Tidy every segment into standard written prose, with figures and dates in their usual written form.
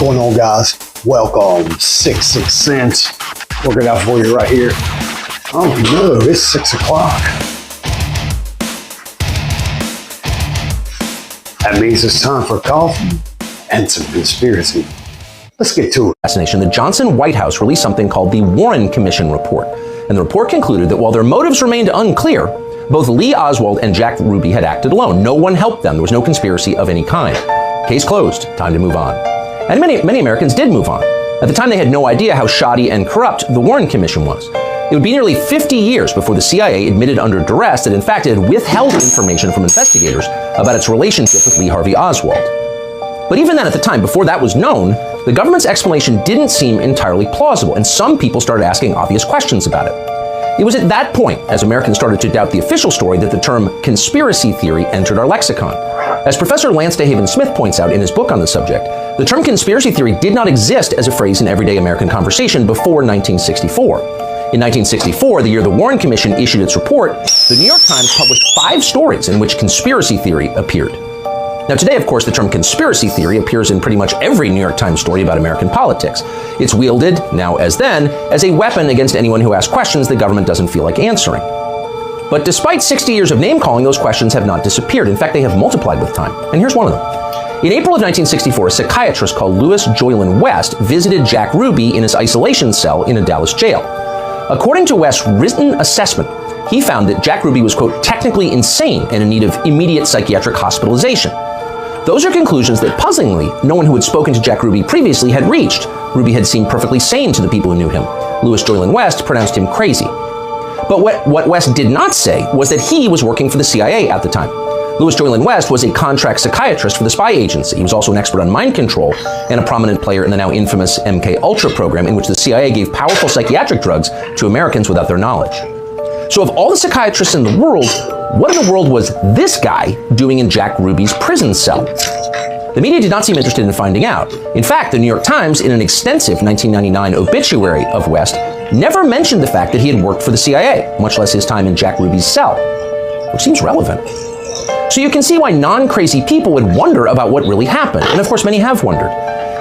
going on, guys? Welcome, 66 Cents. Working out for you right here. Oh no, it's 6 o'clock. That means it's time for coffee and some conspiracy. Let's get to it. Assassination, the Johnson White House released something called the Warren Commission report. And the report concluded that while their motives remained unclear, both Lee Oswald and Jack Ruby had acted alone. No one helped them. There was no conspiracy of any kind. Case closed. Time to move on. And many Americans did move on. At the time, they had no idea how shoddy and corrupt the Warren Commission was. It would be nearly 50 years before the CIA admitted under duress that in fact it had withheld information from investigators about its relationship with Lee Harvey Oswald. But even then, at the time, before that was known, the government's explanation didn't seem entirely plausible, and some people started asking obvious questions about it. It was at that point, as Americans started to doubt the official story, that the term conspiracy theory entered our lexicon. As Professor Lance DeHaven Smith points out in his book on the subject, the term conspiracy theory did not exist as a phrase in everyday American conversation before 1964. In 1964, the year the Warren Commission issued its report, the New York Times published 5 stories in which conspiracy theory appeared. Now today, of course, the term conspiracy theory appears in pretty much every New York Times story about American politics. It's wielded, now as then, as a weapon against anyone who asks questions the government doesn't feel like answering. But despite 60 years of name-calling, those questions have not disappeared. In fact, they have multiplied with time. And here's one of them. In April of 1964, a psychiatrist called Louis Joylan West visited Jack Ruby in his isolation cell in a Dallas jail. According to West's written assessment, he found that Jack Ruby was, quote, technically insane and in need of immediate psychiatric hospitalization. Those are conclusions that, puzzlingly, no one who had spoken to Jack Ruby previously had reached. Ruby had seemed perfectly sane to the people who knew him. Louis Joylan West pronounced him crazy. But what West did not say was that he was working for the CIA at the time. Louis Joylan West was a contract psychiatrist for the spy agency. He was also an expert on mind control and a prominent player in the now infamous MK-Ultra program, in which the CIA gave powerful psychiatric drugs to Americans without their knowledge. So of all the psychiatrists in the world, what in the world was this guy doing in Jack Ruby's prison cell? The media did not seem interested in finding out. In fact, the New York Times, in an extensive 1999 obituary of West, never mentioned the fact that he had worked for the CIA, much less his time in Jack Ruby's cell, which seems relevant. So you can see why non-crazy people would wonder about what really happened, and of course many have wondered.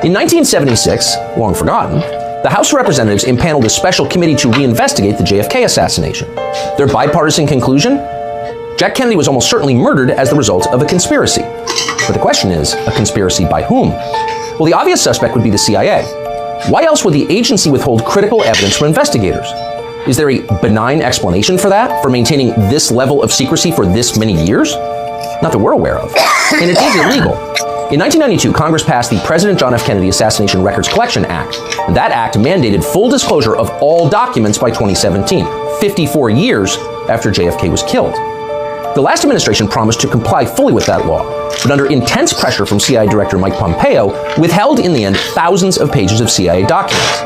In 1976, long forgotten, the House of Representatives impaneled a special committee to reinvestigate the JFK assassination. Their bipartisan conclusion? Jack Kennedy was almost certainly murdered as the result of a conspiracy. But the question is, a conspiracy by whom? Well, the obvious suspect would be the CIA. Why else would the agency withhold critical evidence from investigators? Is there a benign explanation for that, for maintaining this level of secrecy for this many years? Not that we're aware of. And it is illegal. In 1992, Congress passed the President John F. Kennedy Assassination Records Collection Act. And that act mandated full disclosure of all documents by 2017, 54 years after JFK was killed. The last administration promised to comply fully with that law, but under intense pressure from CIA Director Mike Pompeo, withheld in the end thousands of pages of CIA documents.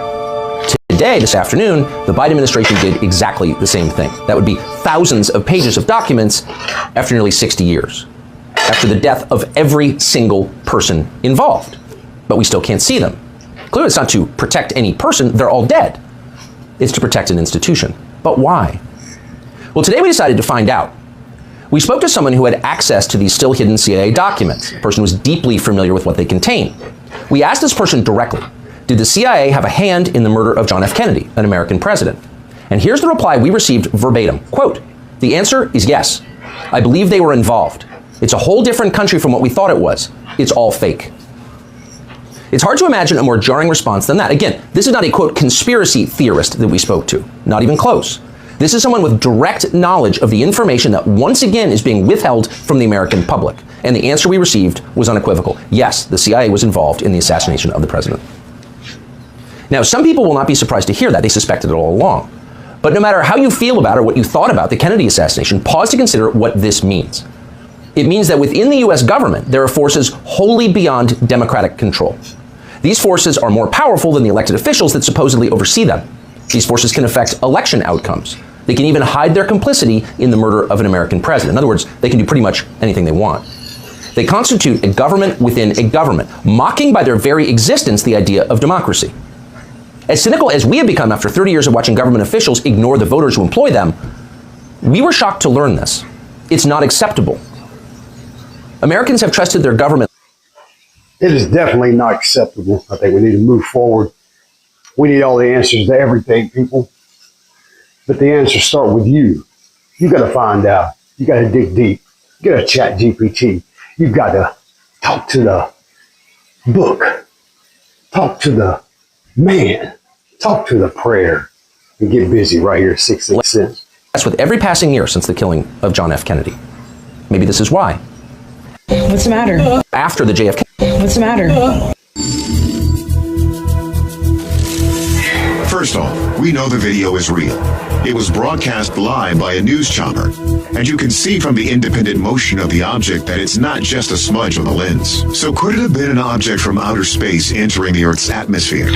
Today, this afternoon, the Biden administration did exactly the same thing. That would be thousands of pages of documents after nearly 60 years, after the death of every single person involved. But we still can't see them. Clearly, it's not to protect any person, they're all dead. It's to protect an institution. But why? Well, today we decided to find out. We spoke to someone who had access to these still hidden CIA documents, a person who was deeply familiar with what they contain. We asked this person directly, did the CIA have a hand in the murder of John F. Kennedy, an American president? And here's the reply we received verbatim. Quote, the answer is yes. I believe they were involved. It's a whole different country from what we thought it was. It's all fake. It's hard to imagine a more jarring response than that. Again, this is not a, quote, conspiracy theorist that we spoke to. Not even close. This is someone with direct knowledge of the information that once again is being withheld from the American public. And the answer we received was unequivocal. Yes, the CIA was involved in the assassination of the president. Now, some people will not be surprised to hear that. They suspected it all along. But no matter how you feel about or what you thought about the Kennedy assassination, pause to consider what this means. It means that within the US government, there are forces wholly beyond democratic control. These forces are more powerful than the elected officials that supposedly oversee them. These forces can affect election outcomes. They can even hide their complicity in the murder of an American president. In other words, they can do pretty much anything they want. They constitute a government within a government, mocking by their very existence the idea of democracy. As cynical as we have become after 30 years of watching government officials ignore the voters who employ them, we were shocked to learn this. It's not acceptable. Americans have trusted their government. It is definitely not acceptable. I think we need to move forward. We need all the answers to everything, people. But the answers start with you. You got to find out. You got to dig deep. You got to chat GPT. You got to talk to the book. Talk to the man. Talk to the prayer. And get busy right here at 6 Cents. That's with every passing year since the killing of John F. Kennedy. Maybe this is why. What's the matter? After the JFK. What's the matter? First off, we know the video is real. It was broadcast live by a news chopper, and you can see from the independent motion of the object that it's not just a smudge on the lens. So could it have been an object from outer space entering the Earth's atmosphere?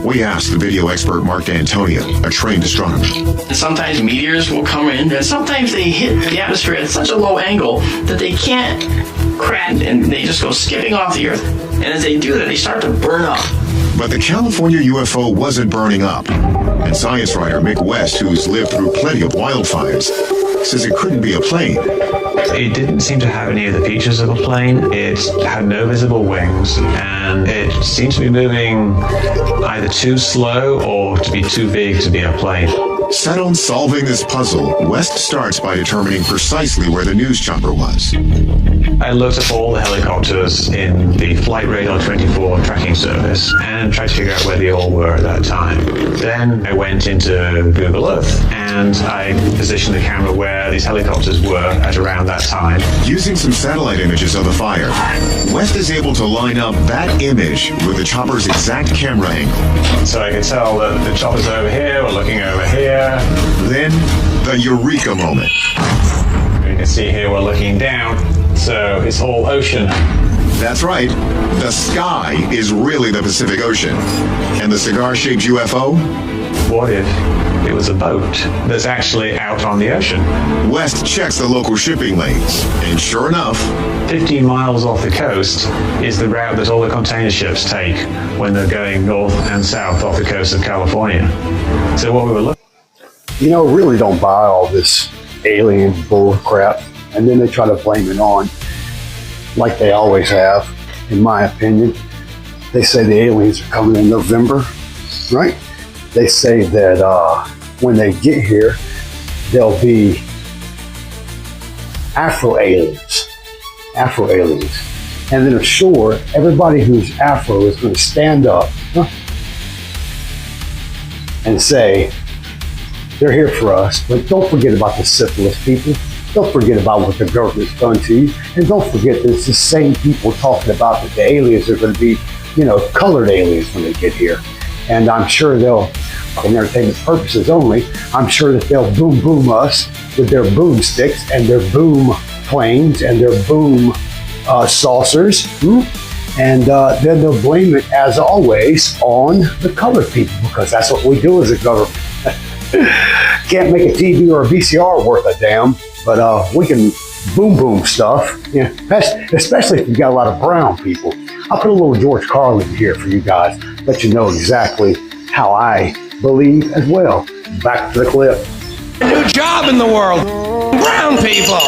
We asked the video expert Mark D'Antonio, a trained astronomer. Sometimes meteors will come in, and sometimes they hit the atmosphere at such a low angle that they can't crash, and they just go skipping off the Earth. And as they do that, they start to burn up. But the California UFO wasn't burning up. And science writer Mick West, who's lived through plenty of wildfires, says it couldn't be a plane. It didn't seem to have any of the features of a plane. It had no visible wings, and it seemed to be moving either too slow or to be too big to be a plane. Set on solving this puzzle, West starts by determining precisely where the news chopper was. I looked at all the helicopters in the Flight Radar 24 tracking service and tried to figure out where they all were at that time. Then I went into Google Earth and I positioned the camera where these helicopters were at around that time. Using some satellite images of the fire, West is able to line up that image with the chopper's exact camera angle. So I could tell that the chopper's over here, we're looking over here. Then, the eureka moment. You can see here we're looking down, so it's all ocean. That's right, the sky is really the Pacific Ocean. And the cigar-shaped UFO? What if it was a boat that's actually out on the ocean? West checks the local shipping lanes, and sure enough, 15 miles off the coast is the route that all the container ships take when they're going north and south off the coast of California. So what we were looking You know, really don't buy all this alien bull crap. And then they try to blame it on, like they always have, in my opinion. They say the aliens are coming in November, right? They say that when they get here, there'll be Afro aliens. And then ashore, everybody who's Afro is going to stand up and say, they're here for us, but don't forget about the syphilis people. Don't forget about what the government's done to you. And don't forget that it's the same people talking about that the aliens are going to be, colored aliens when they get here. And I'm sure they'll, for entertainment purposes only, I'm sure that they'll boom us with their boomsticks and their boom planes and their boom saucers. And then they'll blame it, as always, on the colored people, because that's what we do as a government. Can't make a TV or a VCR worth a damn, but we can boom stuff, especially if you've got a lot of brown people. I'll put a little George Carlin here for you guys, let you know exactly how I believe as well. Back to the clip. New job in the world. Brown people.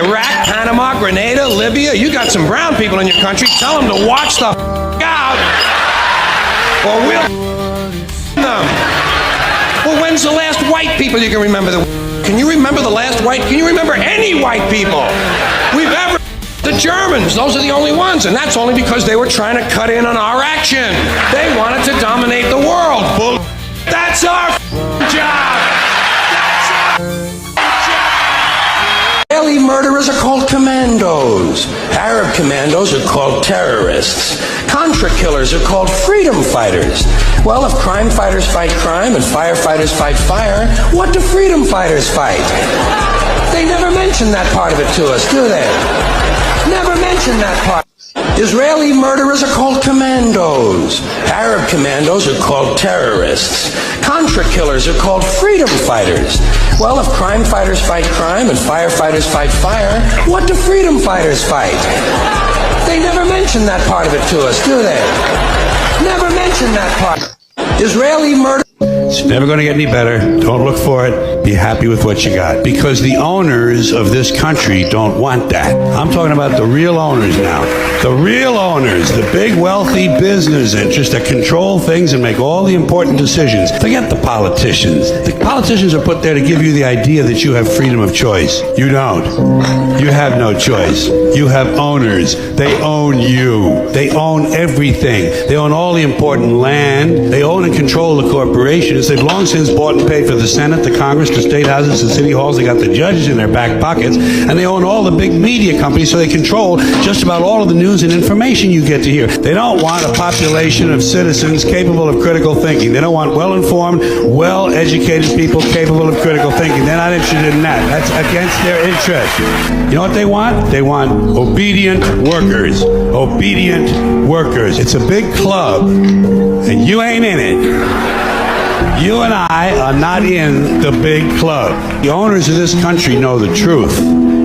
Iraq, Panama, Grenada, Libya. You got some brown people in your country. Tell them to watch the out, or we'll them. Well, when's the last white people you can remember? Can you remember the last white? Can you remember any white people we've ever? The Germans, those are the only ones, and that's only because they were trying to cut in on our action. They wanted to dominate the world. Bull. That's our job. Israeli murderers are called commandos. Arab commandos are called terrorists. Contra killers are called freedom fighters. Well, if crime fighters fight crime and firefighters fight fire, what do freedom fighters fight? They never mention that part of it to us, do they? Never mention that part. Israeli murderers are called commandos. Arab commandos are called terrorists. Contra killers are called freedom fighters. Well, if crime fighters fight crime and firefighters fight fire, what do freedom fighters fight? They never mention that part of it to us, do they? Never mention that part. Israeli murder. It's never going to get any better. Don't look for it. Be happy with what you got. Because the owners of this country don't want that. I'm talking about the real owners now. The real owners, the big wealthy business interests that control things and make all the important decisions. Forget the politicians. The politicians are put there to give you the idea that you have freedom of choice. You don't. You have no choice. You have owners. They own you. They own everything. They own all the important land. They own and control the corporations. They've long since bought and paid for the Senate, the Congress, the state houses, the city halls. They got the judges in their back pockets. And they own all the big media companies, so they control just about all of the news and information you get to hear. They don't want a population of citizens capable of critical thinking. They don't want well-informed, well-educated people capable of critical thinking. They're not interested in that. That's against their interest. You know what they want? They want obedient workers. Obedient workers. It's a big club, and you ain't in it. You and I are not in the big club. The owners of this country know the truth.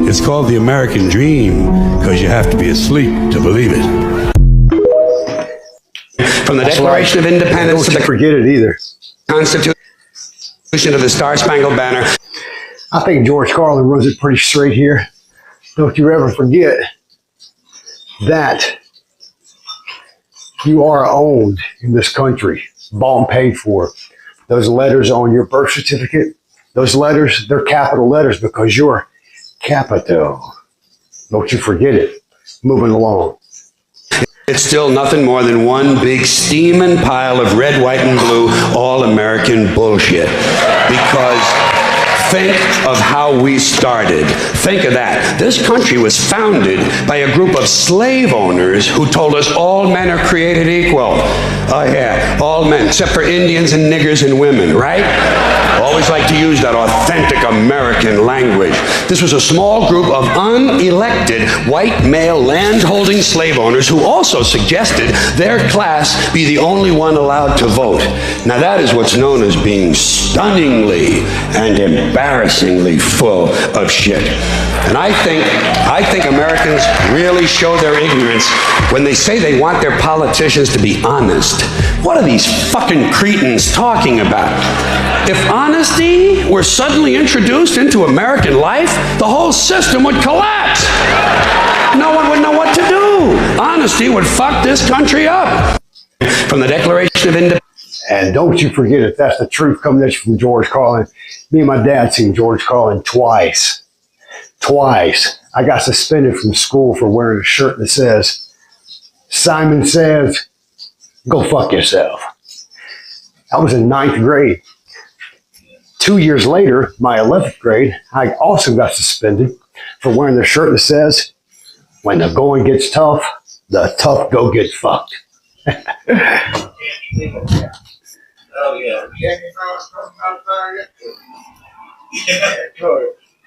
It's called the American dream because you have to be asleep to believe it. From the Declaration of Independence to Don't the forget it either. Constitution of the Star-Spangled Banner. I think George Carlin runs it pretty straight here. Don't you ever forget that you are owned in this country, bought and paid for. Those letters on your birth certificate, those letters, they're capital letters because you're capital. Don't you forget it. Moving along. It's still nothing more than one big steaming pile of red, white, and blue all-American bullshit. Because think of how we started. Think of that. This country was founded by a group of slave owners who told us all men are created equal. Oh yeah, all men, except for Indians and niggers and women, right? Always like to use that authentic American language. This was a small group of unelected white male land-holding slave owners who also suggested their class be the only one allowed to vote. Now that is what's known as being stunningly and embarrassingly full of shit. And I think Americans really show their ignorance when they say they want their politicians to be honest. What are these fucking cretins talking about? If honesty were suddenly introduced into American life, the whole system would collapse. No one would know what to do. Honesty would fuck this country up. From the Declaration of Independence. And don't you forget it. That's the truth coming from George Carlin. Me and my dad seen George Carlin twice. Twice. I got suspended from school for wearing a shirt that says, Simon Says, go fuck yourself. I was in 9th grade. 2 years later, my 11th grade, I also got suspended for wearing the shirt that says, when the going gets tough, the tough go get fucked. Oh, yeah.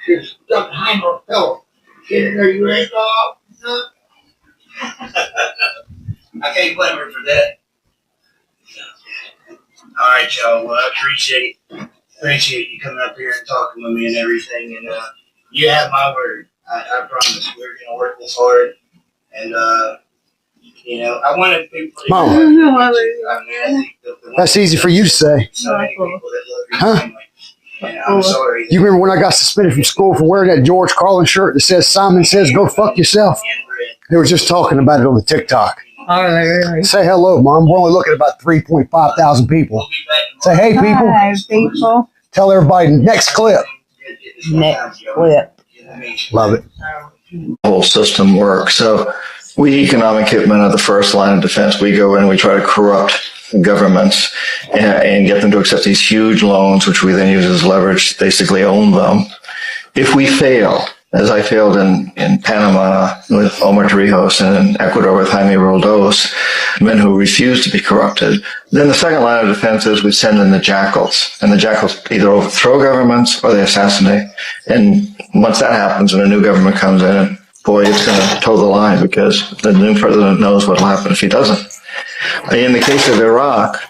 You're stuck behind a pillow. Get in there, you ain't off. I can't blame her for that. All right, y'all. Well, I appreciate you coming up here and talking with me and everything. And you have my word. I promise we're going to work this hard. And, you know, I wanted people to... Mom, I think that's easy for you to say. So many people that love your family. And I'm sorry. You remember when I got suspended from school for wearing that George Carlin shirt that says, Simon Says, go fuck yourself? They were just talking about it on the TikTok. Say hello, Mom. We're only looking at about 3.5 thousand people. Say, hey, people. Hi, people. Tell everybody next clip. Next clip. Love it. The whole system works. So we economic hitmen are the first line of defense. We go in and we try to corrupt governments and get them to accept these huge loans, which we then use as leverage, basically own them. If we fail, as I failed in Panama with Omar Torrijos and in Ecuador with Jaime Roldos, men who refused to be corrupted, then the second line of defense is we send in the jackals. And the jackals either overthrow governments or they assassinate. And once that happens and a new government comes in, boy, it's going to toe the line because the new president knows what will happen if he doesn't. In the case of Iraq,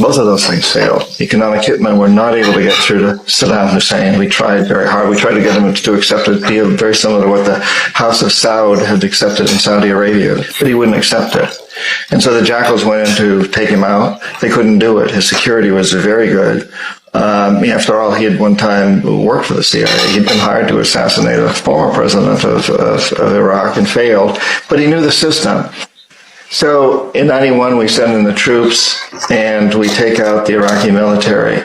both of those things failed. Economic hitmen were not able to get through to Saddam Hussein. We tried very hard. We tried to get him to accept a deal very similar to what the House of Saud had accepted in Saudi Arabia, but he wouldn't accept it. And so the Jackals went in to take him out. They couldn't do it. His security was very good. After all, he had one time worked for the CIA. He'd been hired to assassinate a former president of Iraq and failed, but he knew the system. So in 91, we send in the troops and we take out the Iraqi military.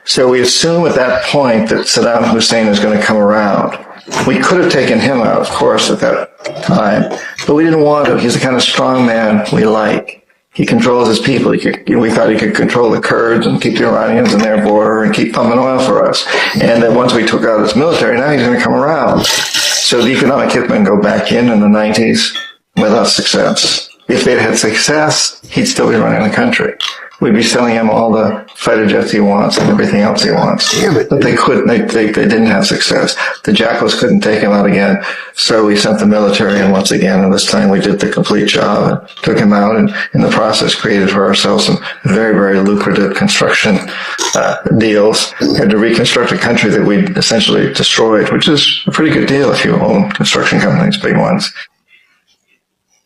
So we assume at that point that Saddam Hussein is going to come around. We could have taken him out, of course, at that time, but we didn't want to. He's the kind of strong man we like. He controls his people. We thought he could control the Kurds and keep the Iranians in their border and keep pumping oil for us. And then once we took out his military, now he's going to come around. So the economic hitmen go back in the 90s without success. If they'd had success, he'd still be running the country. We'd be selling him all the fighter jets he wants and everything else he wants. Damn it. But they couldn't. They didn't have success. The Jackals couldn't take him out again, so we sent the military in once again, and this time we did the complete job and took him out, and in the process created for ourselves some very, very lucrative construction deals. Had to reconstruct a country that we'd essentially destroyed, which is a pretty good deal if you own construction companies, big ones.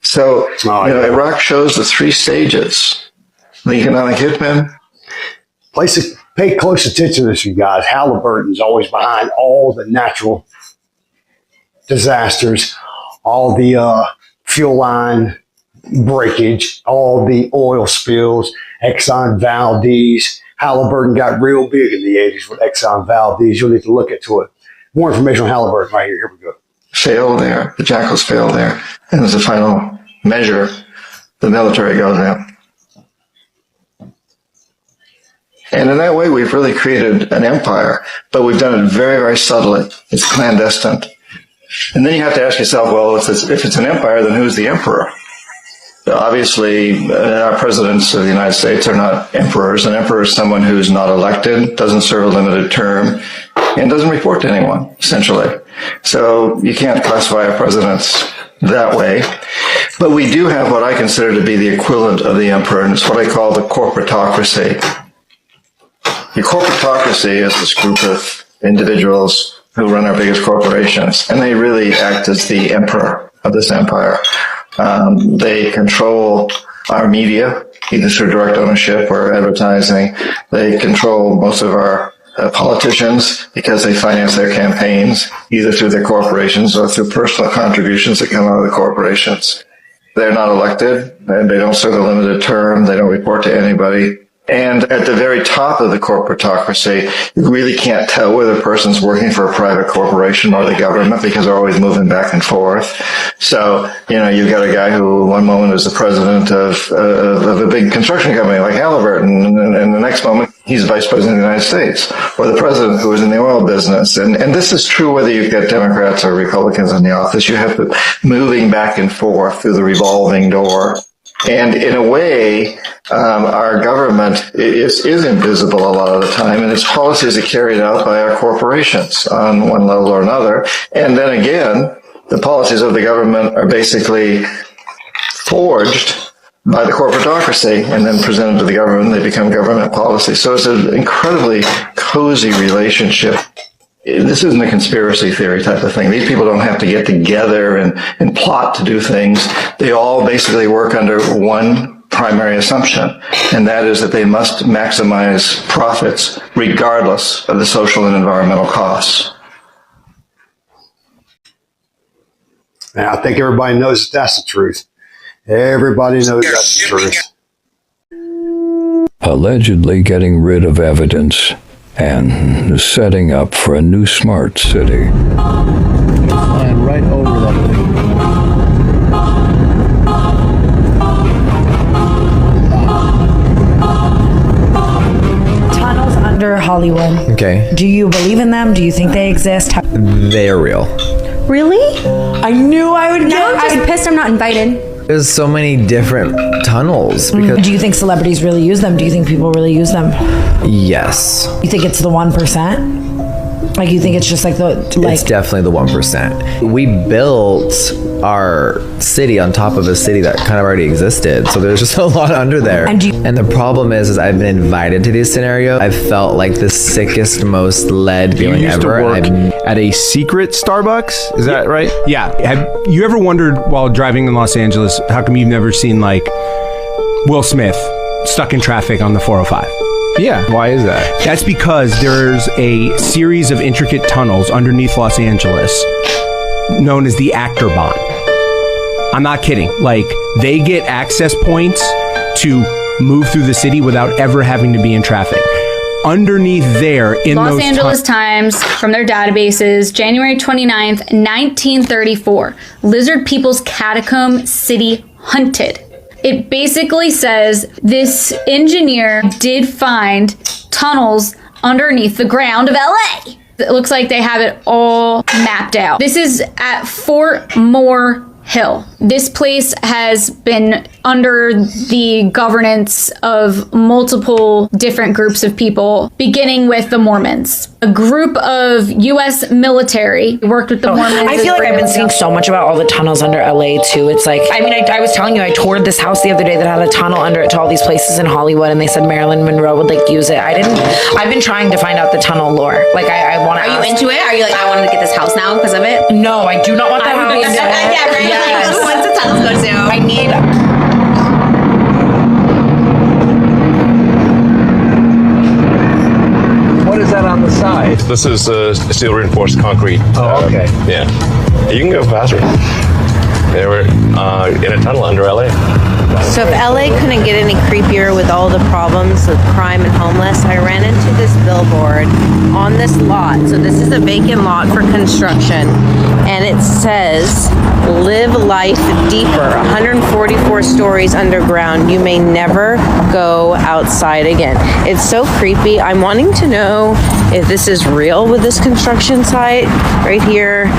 So, Iraq shows the three stages. The economic hitman. Pay close attention to this, you guys. Halliburton's always behind all the natural disasters, all the fuel line breakage, all the oil spills, Exxon Valdez. Halliburton got real big in the 80s with Exxon Valdez. You'll need to look into it. More information on Halliburton right here. Here we go. Failed there. The Jackals failed there. And as a final measure, the military goes in. And in that way, we've really created an empire, but we've done it very, very subtly. It's clandestine. And then you have to ask yourself, well, if it's an empire, then who's the emperor? Obviously, our presidents of the United States are not emperors. An emperor is someone who's not elected, doesn't serve a limited term, and doesn't report to anyone, essentially. So you can't classify our presidents that way. But we do have what I consider to be the equivalent of the emperor, and it's what I call the corporatocracy. The corporatocracy is this group of individuals who run our biggest corporations, and they really act as the emperor of this empire. They control our media, either through direct ownership or advertising. They control most of our politicians because they finance their campaigns, either through their corporations or through personal contributions that come out of the corporations. They're not elected, and they don't serve a limited term. They don't report to anybody. And at the very top of the corporatocracy, you really can't tell whether a person's working for a private corporation or the government because they're always moving back and forth. So, you've got a guy who one moment is the president of a big construction company like Halliburton, and the next moment he's vice president of the United States, or the president who is in the oil business. And this is true whether you've got Democrats or Republicans in the office. You have to moving back and forth through the revolving door. And in a way, our government is invisible a lot of the time, and its policies are carried out by our corporations on one level or another. And then again, the policies of the government are basically forged by the corporatocracy and then presented to the government. They become government policy. So it's an incredibly cozy relationship. This isn't a conspiracy theory type of thing. These people don't have to get together and plot to do things. They all basically work under one primary assumption, and that is that they must maximize profits regardless of the social and environmental costs. And I think everybody knows that that's the truth. Everybody knows that's the truth. Allegedly getting rid of evidence and setting up for a new smart city. Flying right over that thing. Tunnels under Hollywood. Okay. Do you believe in them? Do you think they exist? They're real. Really? I knew I would Now I'm just pissed I'm not invited. There's so many different tunnels because Do you think celebrities really use them? Do you think people really use them? yes. You think it's the 1%? Like, you think it's just like It's definitely the 1%. We built our city on top of a city that kind of already existed, so there's just a lot under there. And the problem is I've been invited to these scenarios. I've felt like the sickest, most led feeling ever. You used to work at a secret Starbucks, is that right? Yeah. Have you ever wondered while driving in Los Angeles, how come you've never seen like Will Smith stuck in traffic on the 405? Yeah. Why is that? That's because there's a series of intricate tunnels underneath Los Angeles known as the Actor Bond. I'm not kidding. Like, they get access points to move through the city without ever having to be in traffic. Underneath there in Los those Angeles Times, from their databases, January 29th, 1934, Lizard People's Catacomb City hunted. It basically says this engineer did find tunnels underneath the ground of LA. It looks like they have it all mapped out. This is at Fort Moore Hill. This place has been under the governance of multiple different groups of people, beginning with the Mormons. A group of U.S. military worked with the Mormons. I feel like I've been seeing so much about all the tunnels under LA too. It's like, I mean, I was telling you, I toured this house the other day that had a tunnel under it to all these places in Hollywood, and they said Marilyn Monroe would like use it. I've been trying to find out the tunnel lore. Like, I want to. Are you into it? Are you like, I wanted to get this house now because of it? No, I do not want that house. Yeah, right? Yes. Like, what's the tunnels go to? I need. What is that on the side? This is steel reinforced concrete. Oh, okay. Yeah. You can go faster. They were in a tunnel under LA. So if LA couldn't get any creepier with all the problems of crime and homeless, I ran into this billboard on this lot. So this is a vacant lot for construction, and it says, "Live life deeper, 144 stories underground. You may never go outside again." It's so creepy. I'm wanting to know if this is real with this construction site right here.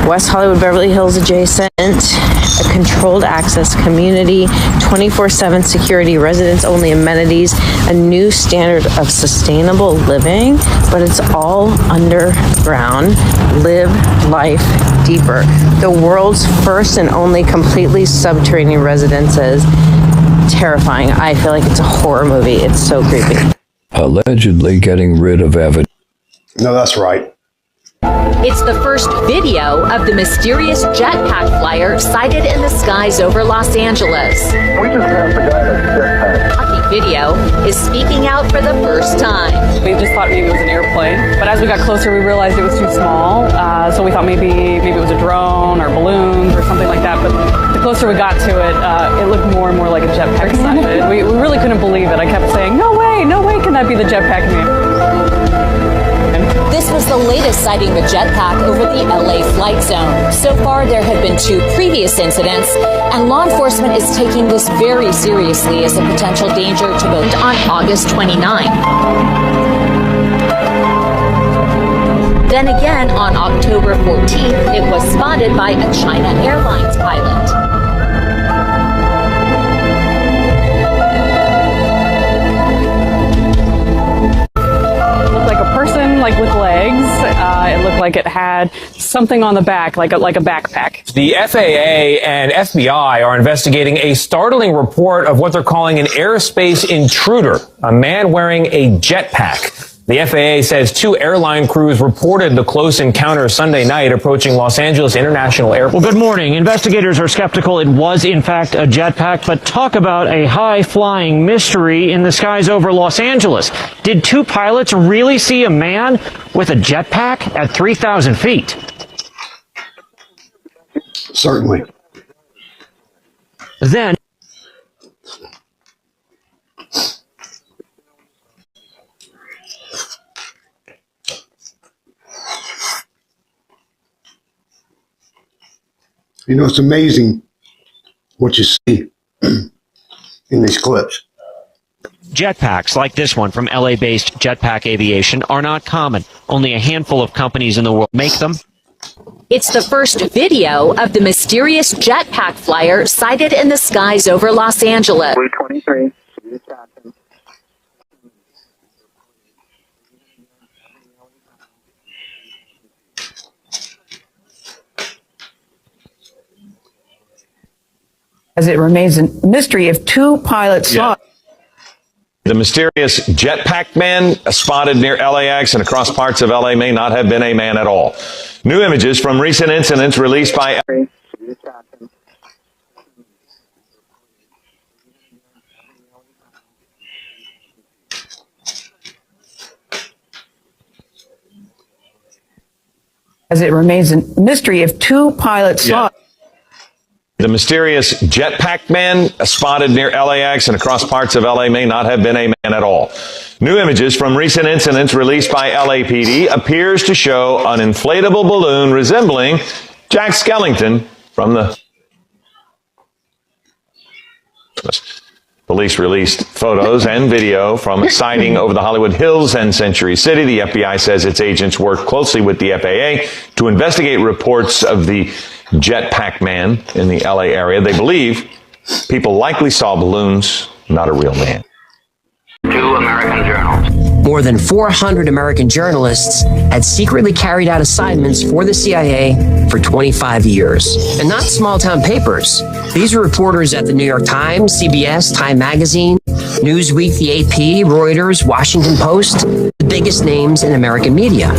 West Hollywood, Beverly Hills adjacent, a controlled access community, 24/7 security, residents only amenities, a new standard of sustainable living, but it's all underground. Live life deeper. The world's first and only completely subterranean residences. Terrifying. I feel like it's a horror movie. It's so creepy. Allegedly getting rid of evidence. No, that's right. It's the first video of the mysterious jetpack flyer sighted in the skies over Los Angeles. We just have the guy that's jetpack. Rocky Video is speaking out for the first time. We just thought maybe it was an airplane, but as we got closer, we realized it was too small. So we thought maybe it was a drone or balloons or something like that. But the closer we got to it, it looked more and more like a jetpack sighted. We really couldn't believe it. I kept saying, no way can that be the jetpack man? This was the latest sighting of a jetpack over the LA flight zone. So far, there have been 2 previous incidents, and law enforcement is taking this very seriously as a potential danger to both. On August 29. Then again, on October 14th, it was spotted by a China Airlines pilot. Like with legs, it looked like it had something on the back, like a backpack. The FAA and FBI are investigating a startling report of what they're calling an airspace intruder, a man wearing a jetpack. The FAA says 2 airline crews reported the close encounter Sunday night approaching Los Angeles International Airport. Well, good morning. Investigators are skeptical it was, in fact, a jetpack, but talk about a high-flying mystery in the skies over Los Angeles. Did 2 pilots really see a man with a jetpack at 3,000 feet? Certainly. Then... You know, it's amazing what you see in these clips. Jetpacks like this one from LA-based Jetpack Aviation are not common. Only a handful of companies in the world make them. It's the first video of the mysterious jetpack flyer sighted in the skies over Los Angeles. 323. As it remains a mystery if two pilots saw. The mysterious jetpack man spotted near LAX and across parts of LA may not have been a man at all. New images from recent incidents released by As it remains a mystery if two pilots saw. The mysterious jetpack man spotted near LAX and across parts of LA may not have been a man at all. New images from recent incidents released by LAPD appears to show an inflatable balloon resembling Jack Skellington from the... Police released photos and video from a sighting over the Hollywood Hills and Century City. The FBI says its agents worked closely with the FAA to investigate reports of the jetpack man in the LA area. They believe people likely saw balloons, not a real man. Two American journals. More than 400 American journalists had secretly carried out assignments for the CIA for 25 years. And not small-town papers. These were reporters at the New York Times, CBS, Time Magazine, Newsweek, the AP, Reuters, Washington Post, the biggest names in American media.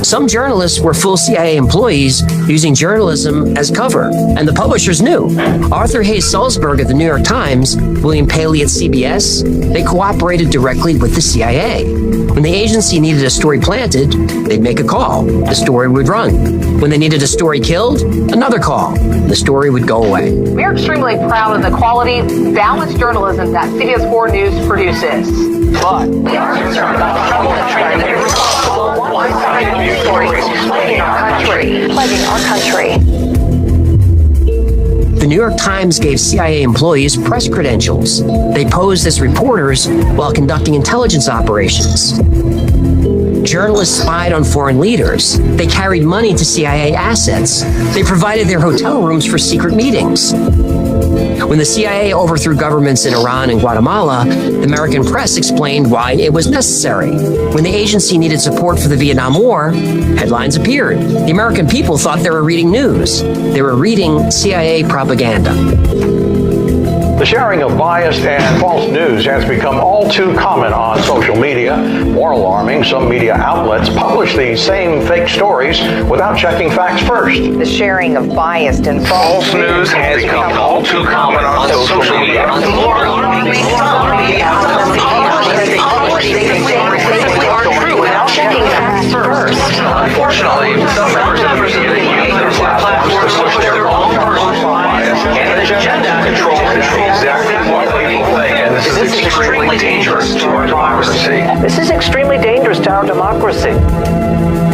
Some journalists were full CIA employees using journalism as cover, and the publishers knew. Arthur Hayes Sulzberg at the New York Times, William Paley at CBS, they cooperated directly with the CIA. When the agency needed a story planted, they'd make a call. The story would run. When they needed a story killed, another call. The story would go away. We are extremely proud of the quality, balanced journalism that CBS 4 News produces. But we are concerned about the trouble and trend that irresponsible, one-sided news stories plaguing our country. The New York Times gave CIA employees press credentials. They posed as reporters while conducting intelligence operations. Journalists spied on foreign leaders. They carried money to CIA assets. They provided their hotel rooms for secret meetings. When the CIA overthrew governments in Iran and Guatemala, the American press explained why it was necessary. When the agency needed support for the Vietnam War, headlines appeared. The American people thought they were reading news. They were reading CIA propaganda. The sharing of biased and false news has become all too common on social media. More alarming, some media outlets publish these same fake stories without checking facts first. The sharing of biased and false news has become all too common on social media. More alarming, some media outlets publish these stories are true without checking facts first. Unfortunately, some members of the media use their platforms to push their own personal bias and agenda control exactly what people think, and this is extremely dangerous to our democracy. This is extremely dangerous to our democracy.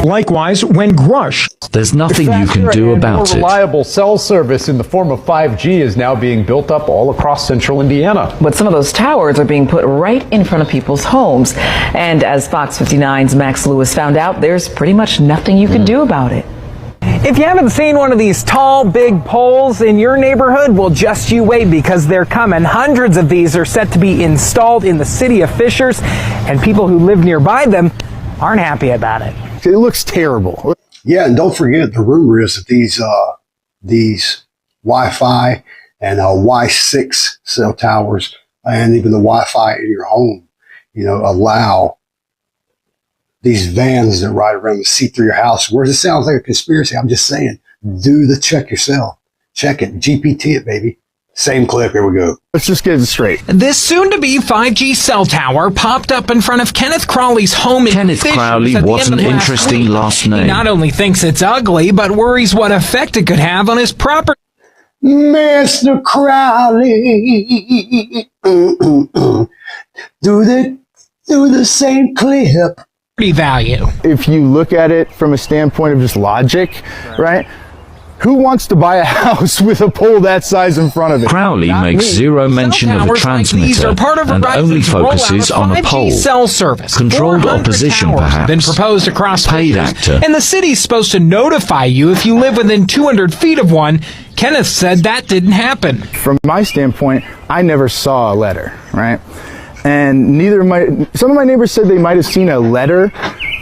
Likewise, when Grush. There's nothing you can do about it. Reliable cell service in the form of 5G is now being built up all across central Indiana. But some of those towers are being put right in front of people's homes. And as Fox 59's Max Lewis found out, there's pretty much nothing you can do about it. If you haven't seen one of these tall, big poles in your neighborhood, well, just you wait, because they're coming. Hundreds of these are set to be installed in the city of Fishers, and people who live nearby them aren't happy about it. It looks terrible. Yeah, and don't forget, the rumor is that these Wi-Fi and Y6 cell towers and even the Wi-Fi in your home, allow these vans that ride around and see through your house. Whereas it sounds like a conspiracy, I'm just saying, do the check yourself. Check it. GPT it, baby. Same clip. Here we go. Let's just get it straight. This soon-to-be 5G cell tower popped up in front of Kenneth Crowley's home in Kenneth Crowley, what an interesting last name. He not only thinks it's ugly, but worries what effect it could have on his property. Mr. Crowley, do the same clip. Value. If you look at it from a standpoint of just logic, right? Who wants to buy a house with a pole that size in front of it? Crowley makes zero mention of a transmitter and only focuses on a pole. Cell service. Controlled opposition, perhaps. Been proposed across paid actor. And the city's supposed to notify you if you live within 200 feet of one. Kenneth said that didn't happen. From my standpoint, I never saw a letter, right? And some of my neighbors said they might have seen a letter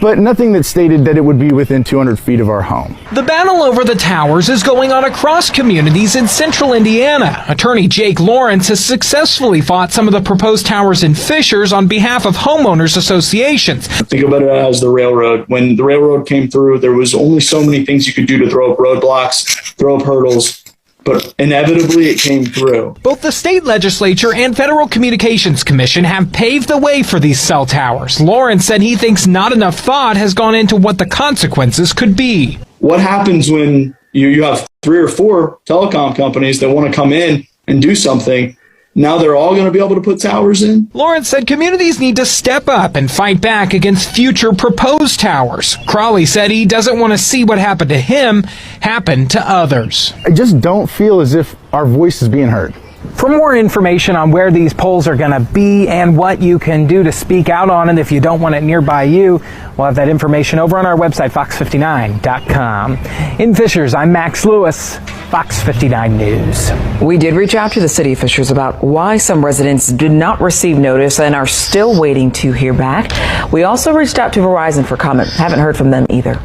but nothing that stated that it would be within 200 feet of our home. The battle over the towers is going on across communities in central Indiana. Attorney Jake Lawrence has successfully fought some of the proposed towers in Fishers on behalf of homeowners associations. Think about it as the railroad. When the railroad came through, there was only so many things you could do to throw up roadblocks, throw up hurdles, but inevitably it came through. Both the state legislature and Federal Communications Commission have paved the way for these cell towers. Lawrence said he thinks not enough thought has gone into what the consequences could be. What happens when you have 3 or 4 telecom companies that want to come in and do something? Now they're all going to be able to put towers in? Lawrence said communities need to step up and fight back against future proposed towers. Crawley said he doesn't want to see what happened to him happen to others. I just don't feel as if our voice is being heard. For more information on where these poles are going to be and what you can do to speak out on it if you don't want it nearby you, we'll have that information over on our website, fox59.com. In Fishers, I'm Max Lewis, Fox 59 News. We did reach out to the city of Fishers about why some residents did not receive notice and are still waiting to hear back. We also reached out to Verizon for comment. Haven't heard from them either.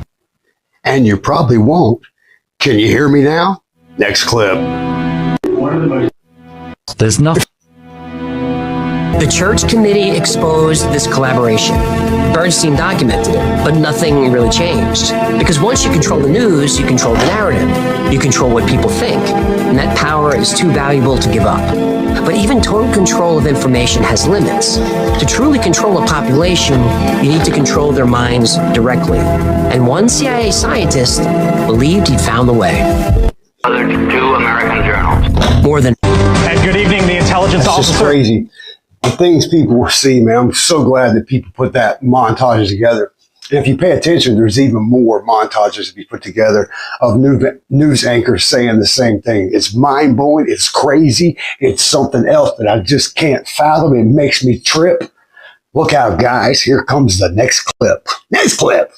And you probably won't. Can you hear me now? Next clip. There's nothing. The church committee exposed this collaboration. Bernstein documented it, but nothing really changed. Because once you control the news, you control the narrative. You control what people think. And that power is too valuable to give up. But even total control of information has limits. To truly control a population, you need to control their minds directly. And one CIA scientist believed he'd found the way. Other 2 American journals. More than. And good evening, the intelligence It's officer. just crazy. The things people see, man. I'm so glad that people put that montage together. And if you pay attention, there's even more montages to be put together of news anchors saying the same thing. It's mind-blowing. It's crazy. It's something else that I just can't fathom. It makes me trip. Look out, guys. Here comes the next clip. Next clip.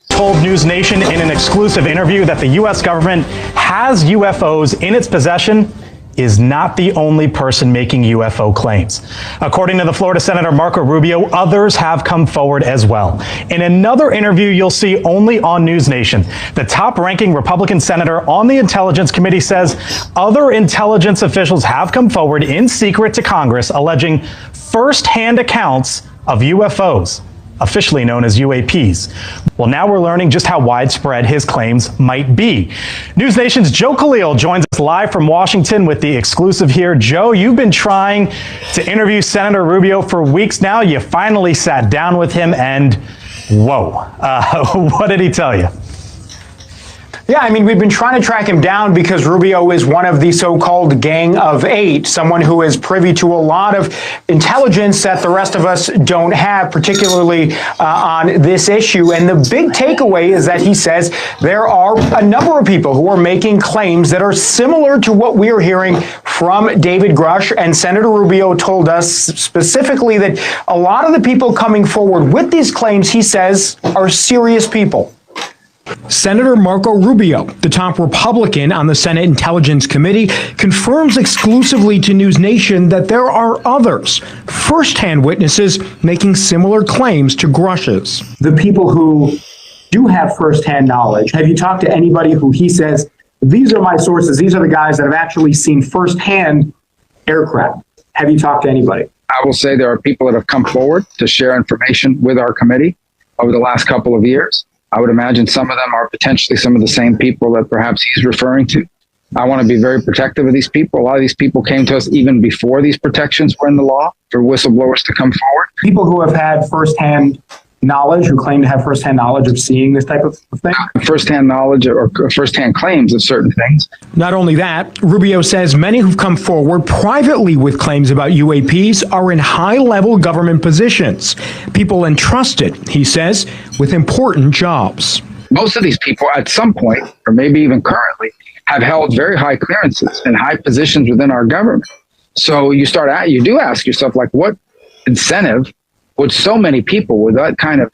Told News Nation in an exclusive interview that the U.S. government has UFOs in its possession is not the only person making UFO claims. According to the Florida Senator Marco Rubio, others have come forward as well. In another interview you'll see only on News Nation, the top-ranking Republican senator on the Intelligence Committee says other intelligence officials have come forward in secret to Congress alleging first-hand accounts of UFOs, officially known as UAPs. Well, now we're learning just how widespread his claims might be. News Nation's Joe Khalil joins us live from Washington with the exclusive here. Joe, you've been trying to interview Senator Rubio for weeks now. You finally sat down with him and whoa, what did he tell you? Yeah, I mean, we've been trying to track him down because Rubio is one of the so-called Gang of Eight, someone who is privy to a lot of intelligence that the rest of us don't have, particularly on this issue. And the big takeaway is that he says there are a number of people who are making claims that are similar to what we are hearing from David Grush. And Senator Rubio told us specifically that a lot of the people coming forward with these claims, he says, are serious people. Senator Marco Rubio, the top Republican on the Senate Intelligence Committee, confirms exclusively to News Nation that there are others, first-hand witnesses, making similar claims to Grush's. The people who do have first-hand knowledge, have you talked to anybody who he says, these are my sources, these are the guys that have actually seen first-hand aircraft? Have you talked to anybody? I will say there are people that have come forward to share information with our committee over the last couple of years. I would imagine some of them are potentially some of the same people that perhaps he's referring to. I want to be very protective of these people. A lot of these people came to us even before these protections were in the law for whistleblowers to come forward. People who have had firsthand knowledge, who claim to have firsthand knowledge of seeing this type of thing? Firsthand knowledge or firsthand claims of certain things. Not only that, Rubio says many who've come forward privately with claims about UAPs are in high-level government positions. People entrusted, he says, with important jobs. Most of these people at some point, or maybe even currently, have held very high clearances and high positions within our government. So you do ask yourself, like, what incentive would so many people with that kind of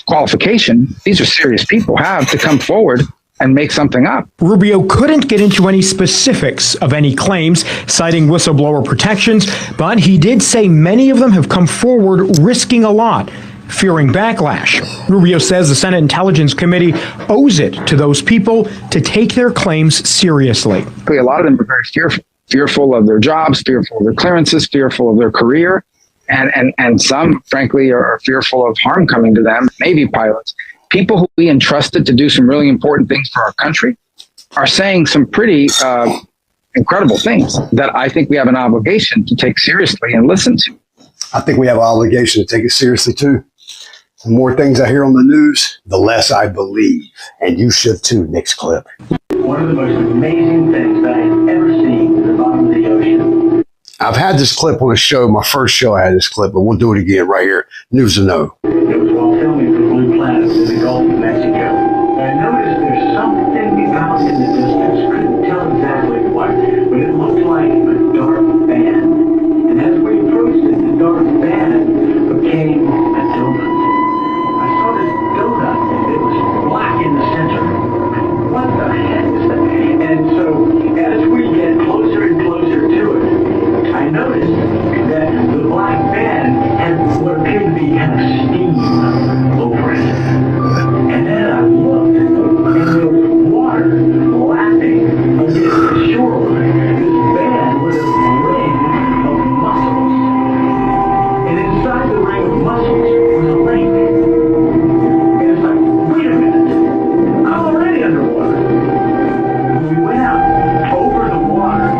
qualification, these are serious people, have to come forward and make something up? Rubio couldn't get into any specifics of any claims, citing whistleblower protections, but he did say many of them have come forward risking a lot, fearing backlash. Rubio says the Senate Intelligence Committee owes it to those people to take their claims seriously. A lot of them are very fearful of their jobs, fearful of their clearances, fearful of their career. And some, frankly, are fearful of harm coming to them. Navy pilots, people who we entrusted to do some really important things for our country, are saying some pretty incredible things that I think we have an obligation to take seriously and listen to. I think we have an obligation to take it seriously, too. The more things I hear on the news, the less I believe. And you should, too. Next clip. One of the most amazing things that I've ever seen at the bottom of the ocean. I've had this clip on the show. My first show I had this clip, but we'll do it again right here. News to know. It was while filming for Blue Planet in the Gulf of Mexico. I noticed there's something out in the distance. Couldn't tell exactly what, but it looked like a dark band. And as we approached it, the dark band became a donut. I saw this donut, and it was black in the center. What the heck is that? And so, as we get closer and closer to it, I noticed that the black band had what appeared to be kind of steam over it. And then I looked, and there was water lapping against the shoreline. This band was a ring of mussels. And inside the ring of mussels was a lake. And it's like, wait a minute, I'm already underwater. We went out over the water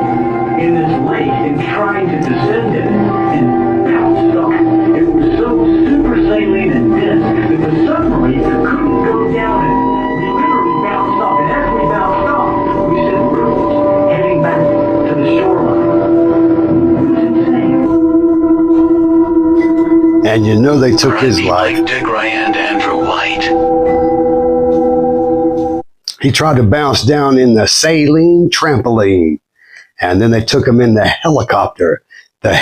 in this lake and trying to descend in it and bounced off. It was so super saline and dense that the submarine couldn't go down it. We literally bounced off. And as we bounced off, we sent ripples heading back to the shoreline. It was insane. And you know they took his life. Dick Ray and Andrew White. He tried to bounce down in the saline trampoline. And then they took him in the helicopter. The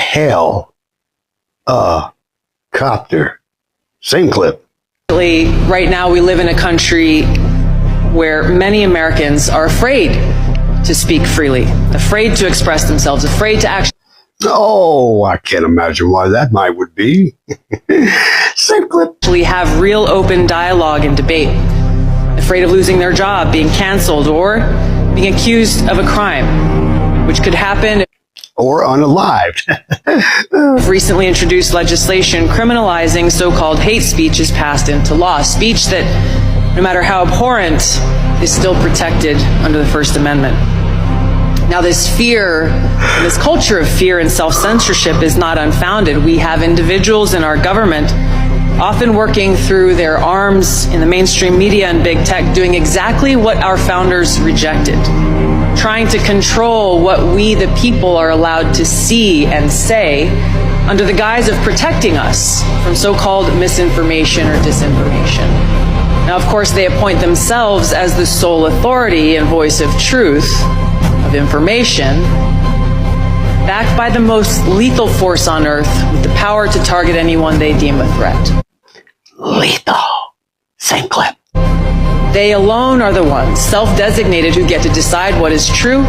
copter. Same clip. Right now, we live in a country where many Americans are afraid to speak freely, afraid to express themselves, afraid to actually. Oh, I can't imagine why that would be. Same clip. Have real open dialogue and debate, afraid of losing their job, being canceled, or being accused of a crime, which could happen. Or unalived. Recently introduced legislation criminalizing so-called hate speech is passed into law. Speech that, no matter how abhorrent, is still protected under the First Amendment. Now, this fear, this culture of fear and self-censorship is not unfounded. We have individuals in our government often working through their arms in the mainstream media and big tech, doing exactly what our founders rejected. Trying to control what we, the people, are allowed to see and say under the guise of protecting us from so-called misinformation or disinformation. Now, of course, they appoint themselves as the sole authority and voice of truth, of information, backed by the most lethal force on earth with the power to target anyone they deem a threat. Lethal. Same clip. They alone are the ones, self-designated, who get to decide what is true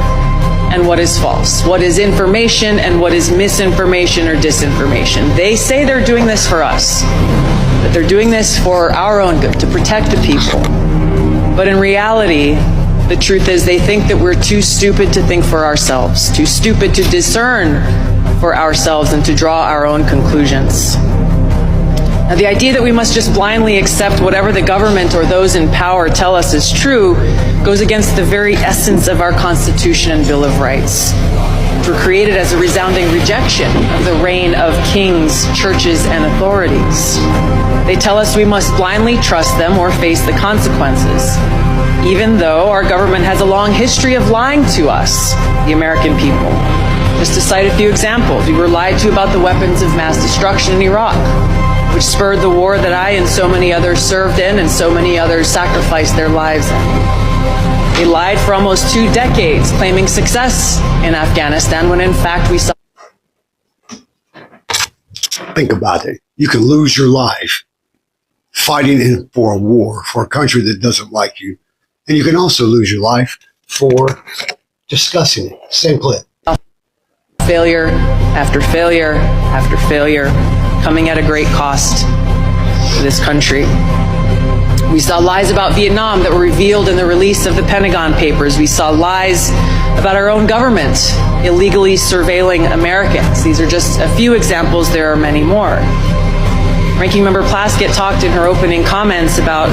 and what is false, what is information and what is misinformation or disinformation. They say they're doing this for us, that they're doing this for our own good, to protect the people. But in reality, the truth is they think that we're too stupid to think for ourselves, too stupid to discern for ourselves and to draw our own conclusions. Now, the idea that we must just blindly accept whatever the government or those in power tell us is true goes against the very essence of our Constitution and Bill of Rights, which were created as a resounding rejection of the reign of kings, churches, and authorities. They tell us we must blindly trust them or face the consequences, even though our government has a long history of lying to us, the American people. Just to cite a few examples, we were lied to about the weapons of mass destruction in Iraq, which spurred the war that I and so many others served in and so many others sacrificed their lives in. They lied for almost 2 decades, claiming success in Afghanistan when in fact we saw. Think about it. You can lose your life fighting for a war for a country that doesn't like you. And you can also lose your life for discussing it. Same clip. Failure after failure after failure, coming at a great cost. this country. We saw lies about Vietnam that were revealed in the release of the Pentagon Papers. We saw lies about our own government illegally surveilling Americans. These are just a few examples. There are many more. Ranking Member Plaskett talked in her opening comments about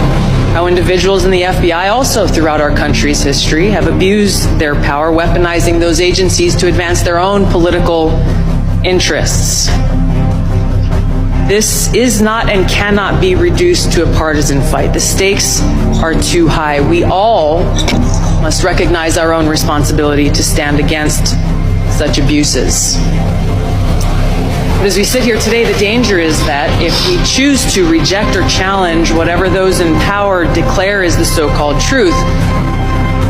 how individuals in the FBI also throughout our country's history have abused their power, weaponizing those agencies to advance their own political interests. This is not and cannot be reduced to a partisan fight. The stakes are too high. We all must recognize our own responsibility to stand against such abuses. But as we sit here today, the danger is that if we choose to reject or challenge whatever those in power declare is the so-called truth,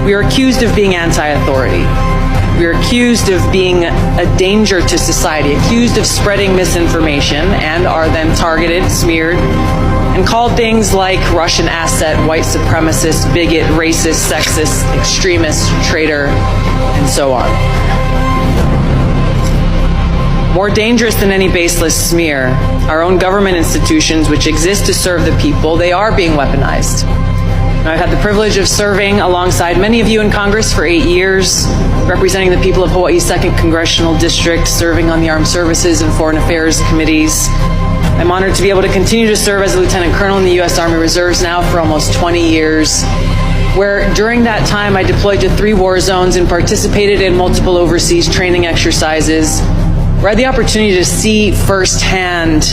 we are accused of being anti-authority. We are accused of being a danger to society, accused of spreading misinformation, and are then targeted, smeared, and called things like Russian asset, white supremacist, bigot, racist, sexist, extremist, traitor, and so on. More dangerous than any baseless smear, our own government institutions, which exist to serve the people, they are being weaponized. I've had the privilege of serving alongside many of you in Congress for 8 years, representing the people of Hawaii's 2nd Congressional District, serving on the Armed Services and Foreign Affairs Committees. I'm honored to be able to continue to serve as a Lieutenant Colonel in the U.S. Army Reserves now for almost 20 years, where during that time I deployed to 3 war zones and participated in multiple overseas training exercises, where I had the opportunity to see firsthand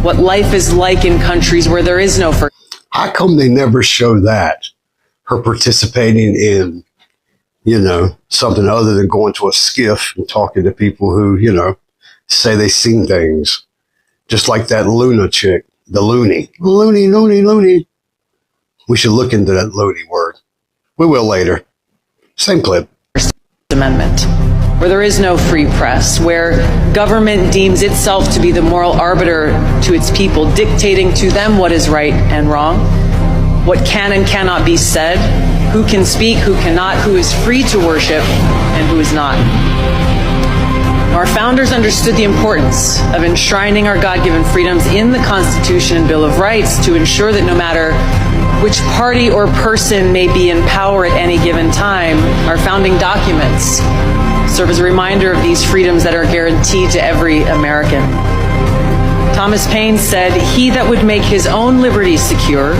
what life is like in countries where there is no first. How come they never show that? Her participating in, something other than going to a skiff and talking to people who, say they've seen things. Just like that Luna chick, the loony. Loony. We should look into that loony word. We will later. Same clip. Amendment, where there is no free press, where government deems itself to be the moral arbiter to its people, dictating to them what is right and wrong, what can and cannot be said, who can speak, who cannot, who is free to worship, and who is not. Our founders understood the importance of enshrining our God-given freedoms in the Constitution and Bill of Rights to ensure that no matter which party or person may be in power at any given time, our founding documents serve as a reminder of these freedoms that are guaranteed to every American. Thomas Paine said, "He that would make his own liberty secure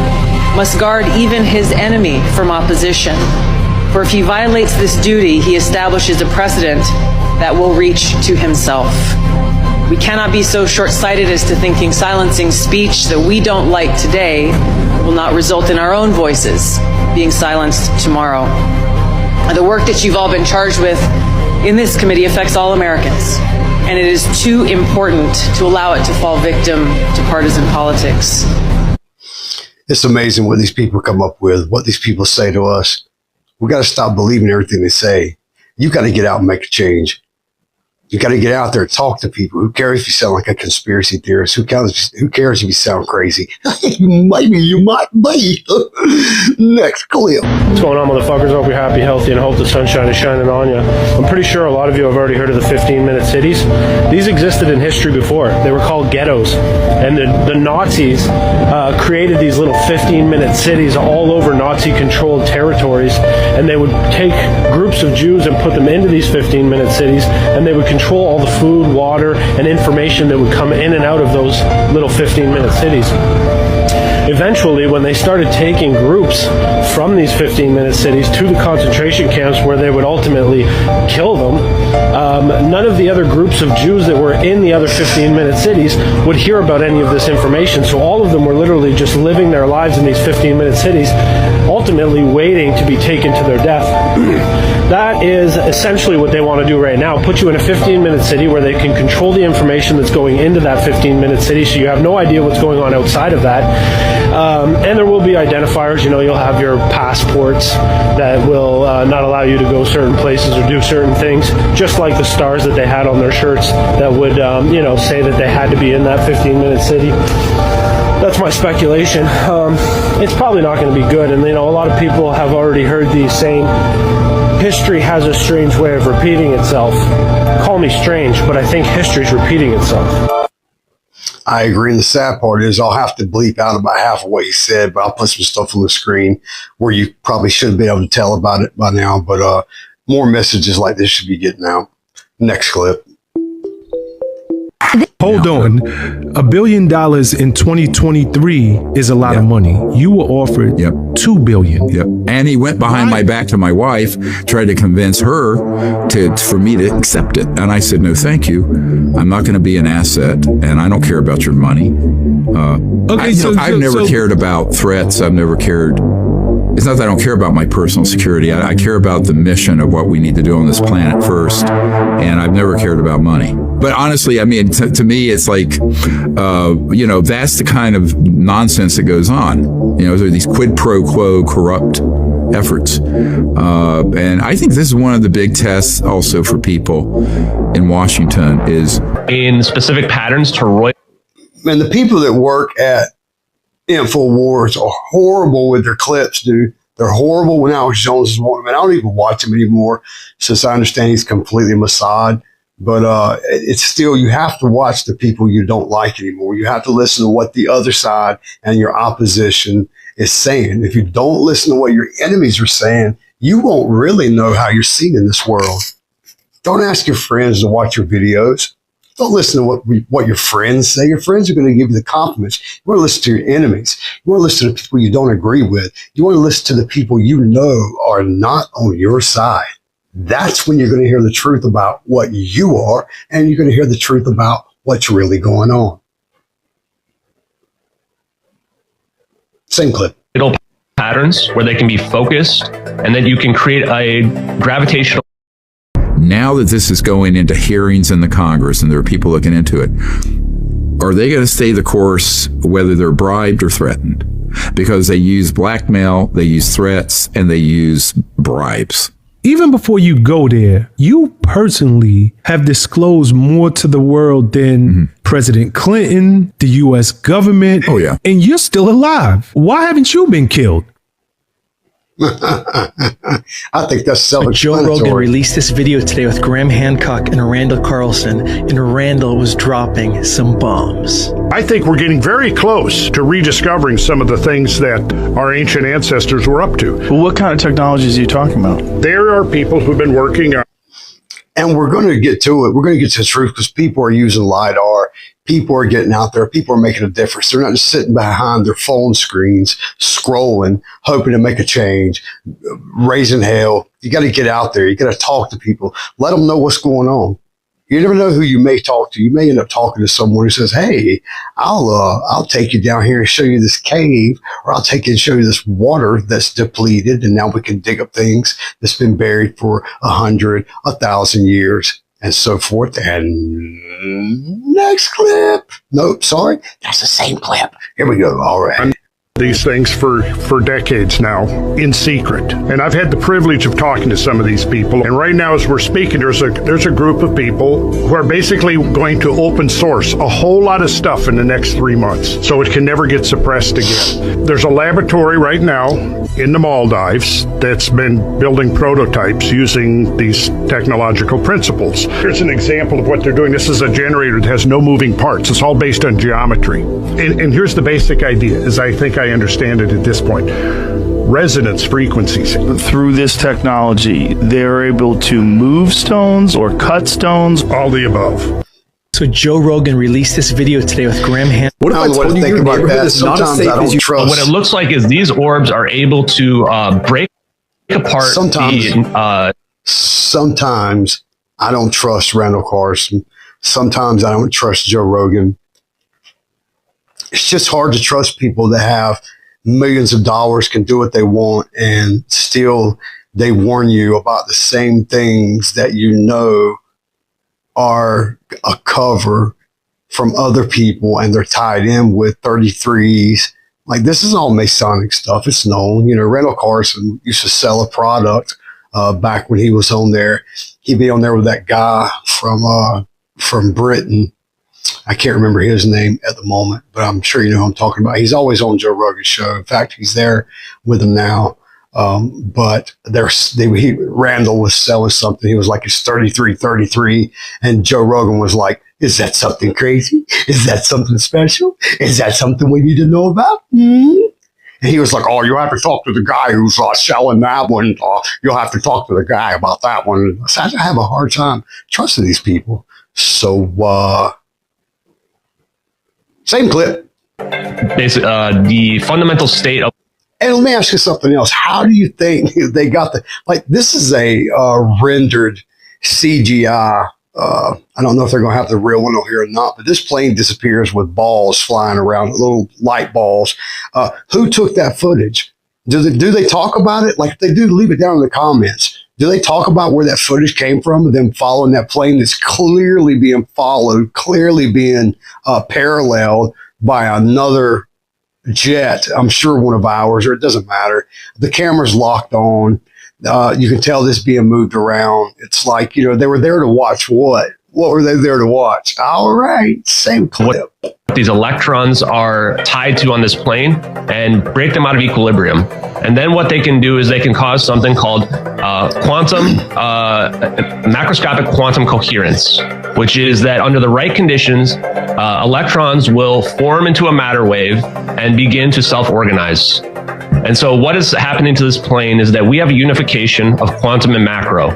must guard even his enemy from opposition. For if he violates this duty, he establishes a precedent that will reach to himself." We cannot be so short-sighted as to thinking silencing speech that we don't like today will not result in our own voices being silenced tomorrow. The work that you've all been charged with in this committee affects all Americans, and it is too important to allow it to fall victim to partisan politics. It's amazing what these people come up with, what these people say to us. We got to stop believing everything they say. You got to get out and make a change. You got to get out there and talk to people. Who cares if you sound like a conspiracy theorist? Who cares if you sound crazy? Maybe you might be. Next clip. What's going on, motherfuckers? Hope you're happy, healthy, and hope the sunshine is shining on you. I'm pretty sure a lot of you have already heard of the 15-minute cities. These existed in history before. They were called ghettos. And the Nazis created these little 15-minute cities all over Nazi-controlled territories. And they would take groups of Jews and put them into these 15-minute cities, and they would control all the food, water, and information that would come in and out of those little 15-minute cities. Eventually, when they started taking groups from these 15-minute cities to the concentration camps where they would ultimately kill them, none of the other groups of Jews that were in the other 15-minute cities would hear about any of this information. So all of them were literally just living their lives in these 15-minute cities, ultimately waiting to be taken to their death. That is essentially what they want to do right now. Put you in a 15-minute city where they can control the information that's going into that 15-minute city, so you have no idea what's going on outside of that. And there will be identifiers. You'll have your passports that will not allow you to go certain places or do certain things, just like the stars that they had on their shirts that would, say that they had to be in that 15-minute city. That's my speculation. It's probably not going to be good. And, a lot of people have already heard the saying, history has a strange way of repeating itself. Call me strange, but I think history's repeating itself. I agree. And the sad part is I'll have to bleep out about half of what he said, but I'll put some stuff on the screen where you probably should be able to tell about it by now. But more messages like this should be getting out. Next clip. Hold on. $1 billion in 2023 is a lot of money. You were offered $2 billion. Yep. And he went behind my back to my wife, tried to convince her for me to accept it. And I said, no, thank you. I'm not going to be an asset, and I don't care about your money. I've never cared about threats. I've never cared. It's not that I don't care about my personal security. I care about the mission of what we need to do on this planet first. And I've never cared about money. But honestly, I mean, to me, it's like, that's the kind of nonsense that goes on. There are these quid pro quo corrupt efforts. And I think this is one of the big tests also for people in Washington is in specific patterns to Roy. Man, the people that work at InfoWars are horrible with their clips, dude. They're horrible when Alex Jones is one. I don't even watch him anymore since I understand he's completely Mossad. But it's still, you have to watch the people you don't like anymore. You have to listen to what the other side and your opposition is saying. If you don't listen to what your enemies are saying, you won't really know how you're seen in this world. Don't ask your friends to watch your videos. Don't listen to what your friends say. Your friends are going to give you the compliments. You want to listen to your enemies. You want to listen to the people you don't agree with. You want to listen to the people you know are not on your side. That's when you're going to hear the truth about what you are, and you're going to hear the truth about what's really going on. Same clip. Patterns where they can be focused, and then you can create a gravitational. Now that this is going into hearings in the Congress and there are people looking into it, are they going to stay the course whether they're bribed or threatened? Because they use blackmail, they use threats, and they use bribes. Even before you go there, you personally have disclosed more to the world than President Clinton, the U.S. government. Oh, yeah. And you're still alive. Why haven't you been killed? I think that's self-explanatory. Joe Rogan released this video today with Graham Hancock and Randall Carlson, and Randall was dropping some bombs. I think we're getting very close to rediscovering some of the things that our ancient ancestors were up to. Well, what kind of technologies are you talking about? There are people who've been working on. And we're going to get to it. We're going to get to the truth because people are using LiDAR. People are getting out there. People are making a difference. They're not just sitting behind their phone screens, scrolling, hoping to make a change, raising hell. You got to get out there. You got to talk to people. Let them know what's going on. You never know who you may talk to. You may end up talking to someone who says, hey, I'll take you down here and show you this cave, or I'll take you and show you this water that's depleted, and now we can dig up things that's been buried for 100, 1,000 years, and so forth. And next clip. Nope, sorry. That's the same clip. Here we go. All right. These things for decades now in secret. And I've had the privilege of talking to some of these people. And right now, as we're speaking, there's a group of people who are basically going to open source a whole lot of stuff in the next 3 months, so it can never get suppressed again. There's a laboratory right now in the Maldives that's been building prototypes using these technological principles. Here's an example of what they're doing. This is a generator that has no moving parts. It's all based on geometry. And here's the basic idea, as I think I understand it at this point. Resonance frequencies. Through this technology, they're able to move stones or cut stones. All the above. So Joe Rogan released this video today with Graham Hancock. What if I told you your neighborhood is not as safe as you trust? What it looks like is these orbs are able to break apart. Sometimes I don't trust Randall Carlson. Sometimes I don't trust Joe Rogan. It's just hard to trust people that have millions of dollars, can do what they want, and still they warn you about the same things that you know are a cover from other people, and they're tied in with 33s. Like, this is all Masonic stuff. It's known. You know, Randall Carlson used to sell a product back when he was on there. He'd be on there with that guy from Britain. I can't remember his name at the moment, but I'm sure you know who I'm talking about. He's always on Joe Rogan's show. In fact, he's there with him now. But Randall was selling something. He was like, it's 33.33. And Joe Rogan was like, is that something crazy? Is that something special? Is that something we need to know about? Mm-hmm. And he was like, oh, you have to talk to the guy who's selling that one. You'll have to talk to the guy about that one. I have a hard time trusting these people. So, same clip. Basically, the fundamental state of. And let me ask you something else. How do you think they got this is a rendered CGI. I don't know if they're going to have the real one over here or not, but this plane disappears with balls flying around, little light balls. Who took that footage? Do they talk about it? Like, if they do, leave it down in the comments. Do they talk about where that footage came from, them following that plane that's clearly being followed, clearly being paralleled by another jet? I'm sure one of ours, or it doesn't matter. The camera's locked on. You can tell this being moved around. It's like, they were there to watch what? What were they there to watch? All right, same clip. What these electrons are tied to on this plane and break them out of equilibrium. And then what they can do is they can cause something called macroscopic quantum coherence, which is that under the right conditions, electrons will form into a matter wave and begin to self-organize. And so what is happening to this plane is that we have a unification of quantum and macro,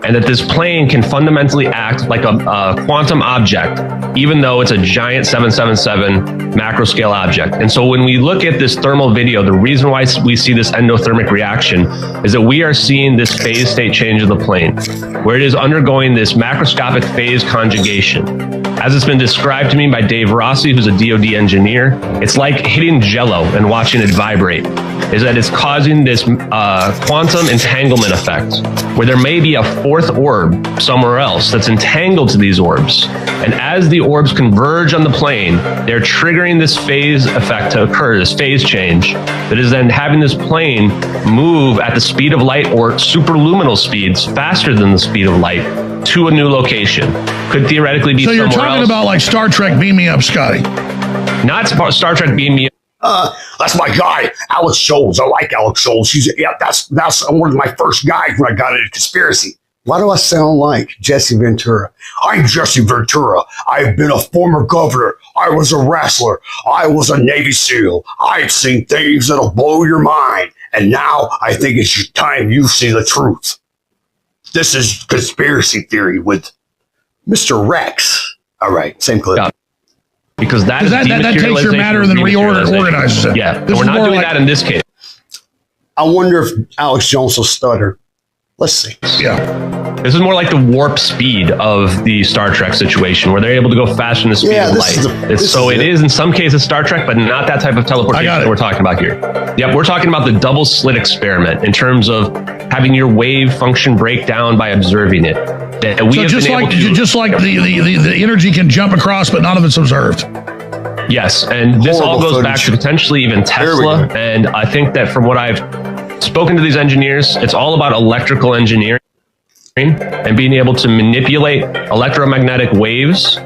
and that this plane can fundamentally act like a quantum object, even though it's a giant 777 macro scale object. And so when we look at this thermal video, the reason why we see this endothermic reaction is that we are seeing this phase state change of the plane, where it is undergoing this macroscopic phase conjugation. As it's been described to me by Dave Rossi, who's a DoD engineer, it's like hitting Jell-O and watching it vibrate, is that it's causing this quantum entanglement effect, where there may be a fourth orb somewhere else that's entangled to these orbs. And as the orbs converge on the plane, they're triggering this phase effect to occur, this phase change, that is then having this plane move at the speed of light or superluminal speeds faster than the speed of light to a new location. Could theoretically be somewhere else. So you're talking about like Star Trek, Beam Me Up, Scotty. Not Star Trek, Beam Me Up. That's my guy, Alex Jones. I like Alex Jones. That's one of my first guys when I got into conspiracy. Why do I sound like Jesse Ventura? I'm Jesse Ventura. I've been a former governor. I was a wrestler. I was a Navy SEAL. I've seen things that'll blow your mind. And now I think it's time you see the truth. This is conspiracy theory with Mr. Rex. All right, same clip. Yeah. Because that takes your matter and then reorganizes it. Yeah, we're not doing that in this case. I wonder if Alex Jones will stutter. Let's see. Yeah. This is more like the warp speed of the Star Trek situation, where they're able to go faster than the speed of light. It is in some cases Star Trek, but not that type of teleportation that we're talking about here. Yep, we're talking about the double slit experiment in terms of having your wave function break down by observing it. So just like the energy can jump across, but none of it's observed. Yes, and this all goes back to potentially even Tesla. And I think that from what I've spoken to these engineers, it's all about electrical engineering and being able to manipulate electromagnetic waves.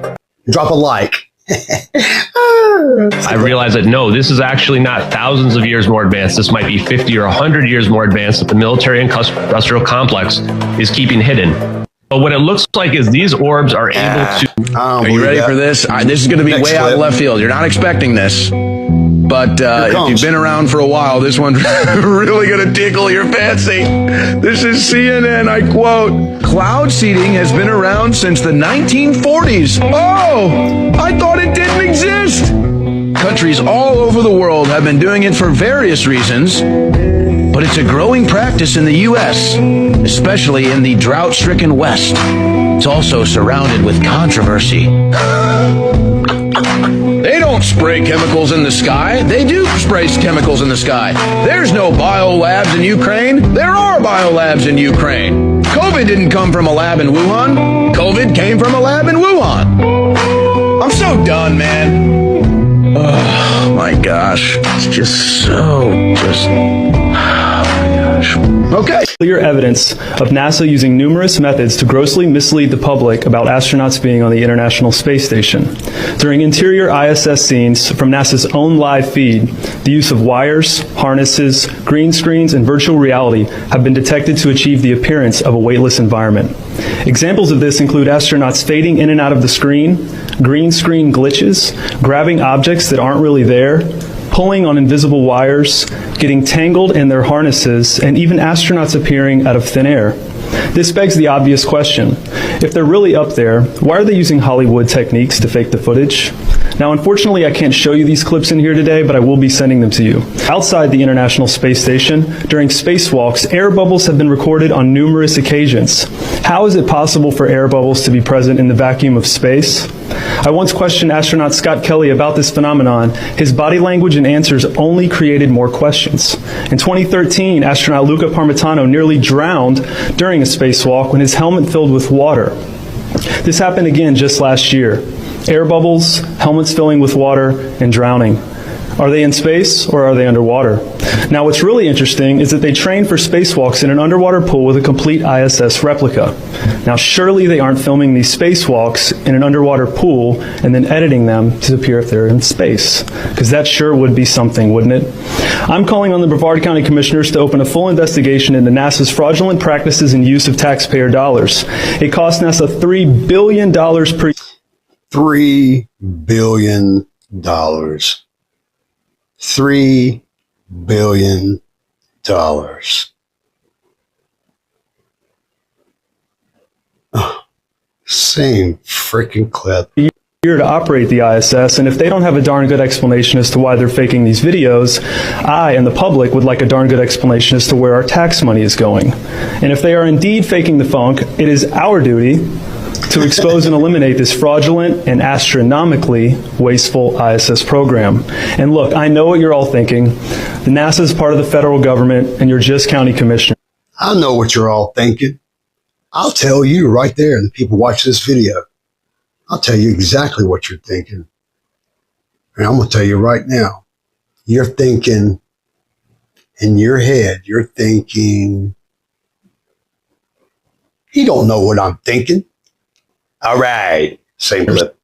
Drop a like. I realize that no, this is actually not thousands of years more advanced. This might be 50 or 100 years more advanced that the military and industrial complex is keeping hidden. But what it looks like is these orbs are able to... Are you ready for this? This is going to be way out of left field. You're not expecting this. But if you've been around for a while, this one's really going to tickle your fancy. This is CNN, I quote, "Cloud seeding has been around since the 1940s. Oh, I thought it didn't exist." Countries all over the world have been doing it for various reasons, but it's a growing practice in the U.S., especially in the drought-stricken West. It's also surrounded with controversy. They don't spray chemicals in the sky. They do spray chemicals in the sky. There's no biolabs in Ukraine. There are biolabs in Ukraine. COVID didn't come from a lab in Wuhan. COVID came from a lab in Wuhan. I'm so done, man. Oh my gosh. It's just so, oh my gosh. Okay. Clear evidence of NASA using numerous methods to grossly mislead the public about astronauts being on the International Space Station. During interior ISS scenes from NASA's own live feed, the use of wires, harnesses, green screens, and virtual reality have been detected to achieve the appearance of a weightless environment. Examples of this include astronauts fading in and out of the screen, green screen glitches, grabbing objects that aren't really there, pulling on invisible wires, getting tangled in their harnesses, and even astronauts appearing out of thin air. This begs the obvious question. If they're really up there, why are they using Hollywood techniques to fake the footage? Now, unfortunately, I can't show you these clips in here today, but I will be sending them to you. Outside the International Space Station, during spacewalks, air bubbles have been recorded on numerous occasions. How is it possible for air bubbles to be present in the vacuum of space? I once questioned astronaut Scott Kelly about this phenomenon. His body language and answers only created more questions. In 2013, astronaut Luca Parmitano nearly drowned during a spacewalk when his helmet filled with water. This happened again just last year. Air bubbles, helmets filling with water, and drowning. Are they in space or are they underwater? Now, what's really interesting is that they train for spacewalks in an underwater pool with a complete ISS replica. Now, surely they aren't filming these spacewalks in an underwater pool and then editing them to appear if they're in space, because that sure would be something, wouldn't it? I'm calling on the Brevard County Commissioners to open a full investigation into NASA's fraudulent practices and use of taxpayer dollars. It costs NASA $3 billion per year. $3 billion. $3 billion. Oh, same freaking clip. Year to operate the ISS, and if they don't have a darn good explanation as to why they're faking these videos, I and the public would like a darn good explanation as to where our tax money is going. And if they are indeed faking the funk, it is our duty to expose and eliminate this fraudulent and astronomically wasteful ISS program. And look, I know what you're all thinking. The NASA is part of the federal government, and you're just county commissioners. I know what you're all thinking. I'll tell you right there, the people watch this video. I'll tell you exactly what you're thinking. And I'm going to tell you right now, you're thinking, in your head, you're thinking, he don't know what I'm thinking. All right, same clip.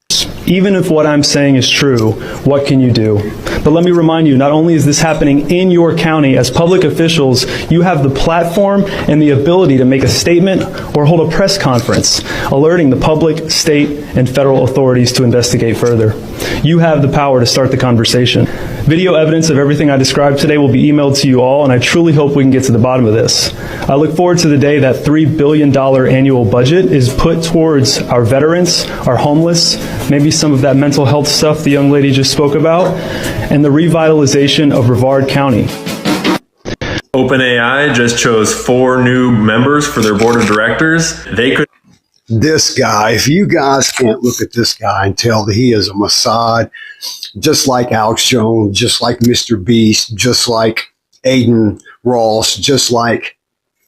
Even if what I'm saying is true, what can you do? But let me remind you, not only is this happening in your county, as public officials, you have the platform and the ability to make a statement or hold a press conference, alerting the public, state, and federal authorities to investigate further. You have the power to start the conversation. Video evidence of everything I described today will be emailed to you all, and I truly hope we can get to the bottom of this. I look forward to the day that $3 billion annual budget is put towards our veterans, our homeless, maybe some of that mental health stuff the young lady just spoke about, and the revitalization of Brevard County. OpenAI just chose 4 new members for their board of directors. They could. This guy, if you guys can't look at this guy and tell that he is a Mossad, just like Alex Jones, just like Mr. Beast, just like Aiden Ross, just like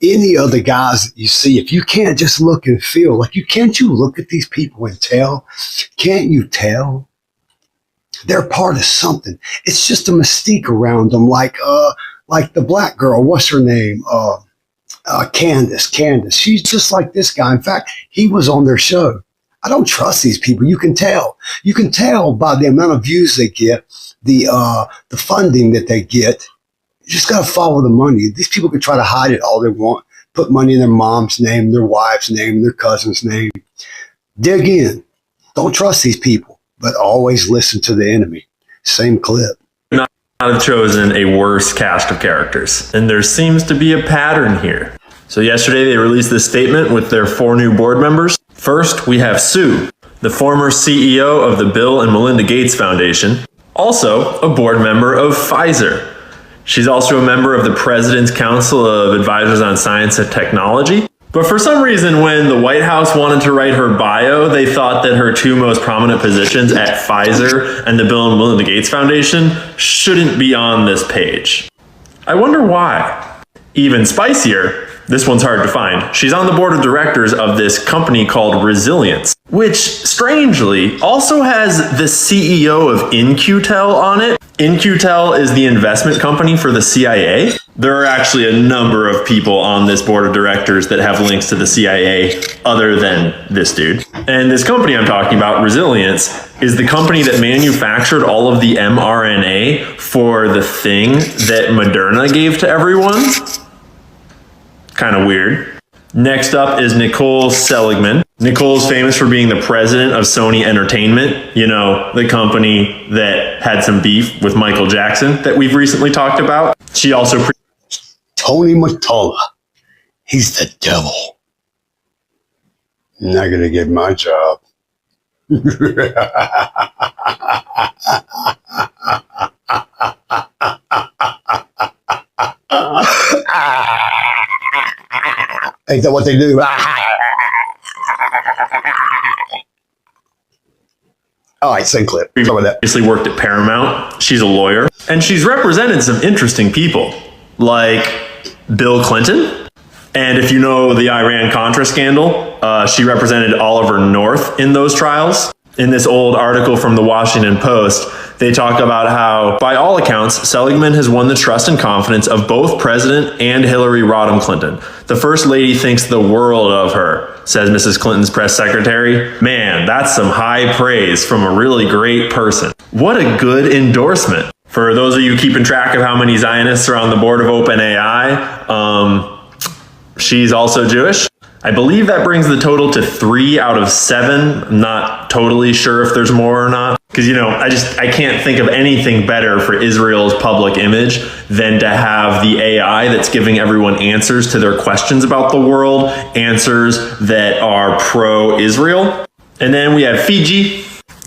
any other guys that you see, if you can't just look and feel, like can't you look at these people and tell? Can't you tell? They're part of something. It's just a mystique around them, like the black girl, what's her name? Candace. She's just like this guy. In fact, he was on their show. I don't trust these people. You can tell. You can tell by the amount of views they get, the funding that they get. You just got to follow the money. These people can try to hide it all they want. Put money in their mom's name, their wife's name, their cousin's name. Dig in. Don't trust these people, but always listen to the enemy. Same clip. Not have chosen a worse cast of characters, and there seems to be a pattern here. So yesterday they released this statement with their 4 new board members. First, we have Sue, the former CEO of the Bill and Melinda Gates Foundation, also a board member of Pfizer. She's also a member of the President's Council of Advisors on Science and Technology. But for some reason, when the White House wanted to write her bio, they thought that her 2 most prominent positions at Pfizer and the Bill and Melinda Gates Foundation shouldn't be on this page. I wonder why. Even spicier, this one's hard to find. She's on the board of directors of this company called Resilience, which strangely also has the CEO of In-Q-Tel on it. In-Q-Tel is the investment company for the CIA. There are actually a number of people on this board of directors that have links to the CIA other than this dude. And this company I'm talking about, Resilience, is the company that manufactured all of the mRNA for the thing that Moderna gave to everyone. Kind of weird. Next up is Nicole Seligman. Nicole's famous for being the president of Sony Entertainment, you know, the company that had some beef with Michael Jackson that we've recently talked about. She also Tony Mottola. He's the devil. Not gonna get my job. Ain't that what they do? All right, same clip. We've obviously worked at Paramount. She's a lawyer. And she's represented some interesting people, like Bill Clinton. And if you know the Iran-Contra scandal, she represented Oliver North in those trials. In this old article from the Washington Post, they talk about how, by all accounts, Seligman has won the trust and confidence of both President and Hillary Rodham Clinton. The First Lady thinks the world of her, says Mrs. Clinton's press secretary. Man, that's some high praise from a really great person. What a good endorsement. For those of you keeping track of how many Zionists are on the board of OpenAI, she's also Jewish. I believe that brings the total to 3 out of 7. I'm not totally sure if there's more or not. Because, you know, I can't think of anything better for Israel's public image than to have the AI that's giving everyone answers to their questions about the world, answers that are pro-Israel. And then we have Fiji,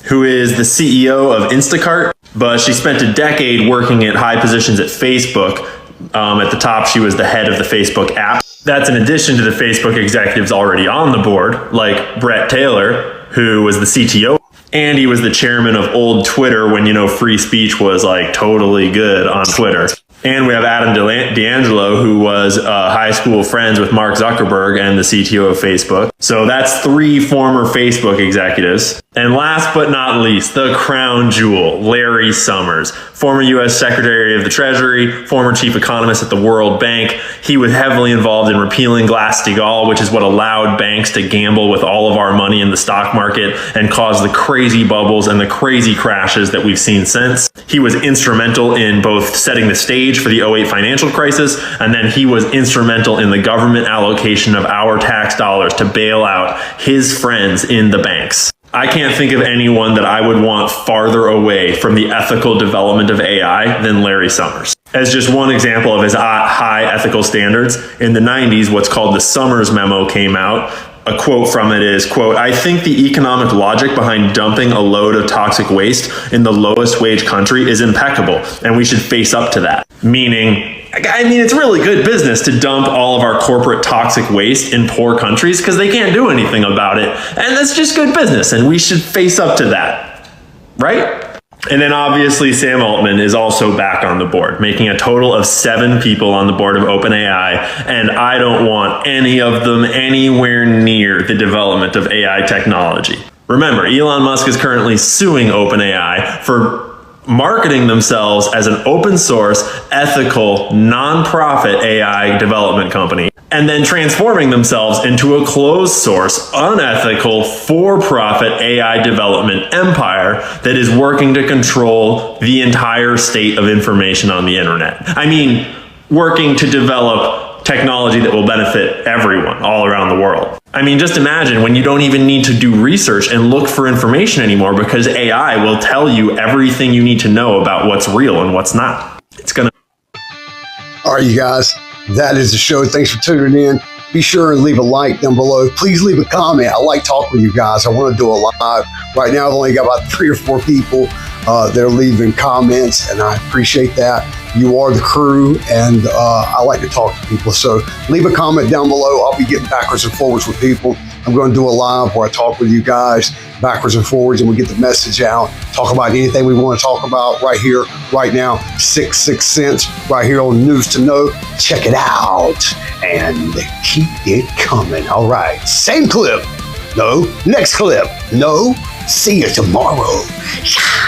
who is the CEO of Instacart, but she spent a decade working at high positions at Facebook. At the top, she was the head of the Facebook app. That's in addition to the Facebook executives already on the board, like Brett Taylor, who was the CTO. And he was the chairman of old Twitter when, you know, free speech was like totally good on Twitter. And we have Adam D'Angelo, who was high school friends with Mark Zuckerberg and the CTO of Facebook. So that's 3 former Facebook executives. And last but not least, the crown jewel, Larry Summers, former U.S. Secretary of the Treasury, former chief economist at the World Bank. He was heavily involved in repealing Glass-Steagall, which is what allowed banks to gamble with all of our money in the stock market and cause the crazy bubbles and the crazy crashes that we've seen since. He was instrumental in both setting the stage for the 2008 financial crisis, and then he was instrumental in the government allocation of our tax dollars to bail out his friends in the banks. I can't think of anyone that I would want farther away from the ethical development of AI than Larry Summers. As just one example of his high ethical standards, in the 90s, what's called the Summers Memo came out. A quote from it is, quote, "I think the economic logic behind dumping a load of toxic waste in the lowest wage country is impeccable, and we should face up to that." Meaning, I mean, it's really good business to dump all of our corporate toxic waste in poor countries because they can't do anything about it. And that's just good business, and we should face up to that, right? And then obviously Sam Altman is also back on the board, making a total of 7 people on the board of OpenAI, and I don't want any of them anywhere near the development of AI technology. Remember, Elon Musk is currently suing OpenAI for marketing themselves as an open source, ethical, non-profit AI development company, and then transforming themselves into a closed source, unethical, for-profit AI development empire that is working to control the entire state of information on the internet. I mean, working to develop technology that will benefit everyone all around the world. I mean, just imagine when you don't even need to do research and look for information anymore because AI will tell you everything you need to know about what's real and what's not. It's gonna... All right, you guys, that is the show. Thanks for tuning in. Be sure and leave a like down below. Please leave a comment. I like talking with you guys. I want to do a live. Right now, I've only got about 3 or 4 people that are leaving comments, and I appreciate that. You are the crew, and I like to talk to people. So leave a comment down below. I'll be getting backwards and forwards with people. I'm going to do a live where I talk with you guys backwards and forwards, and we get the message out. Talk about anything we want to talk about right here, right now. 6 cents right here on News to Know. Check it out and keep it coming. All right, same clip. No, next clip. No, see you tomorrow. Yeah.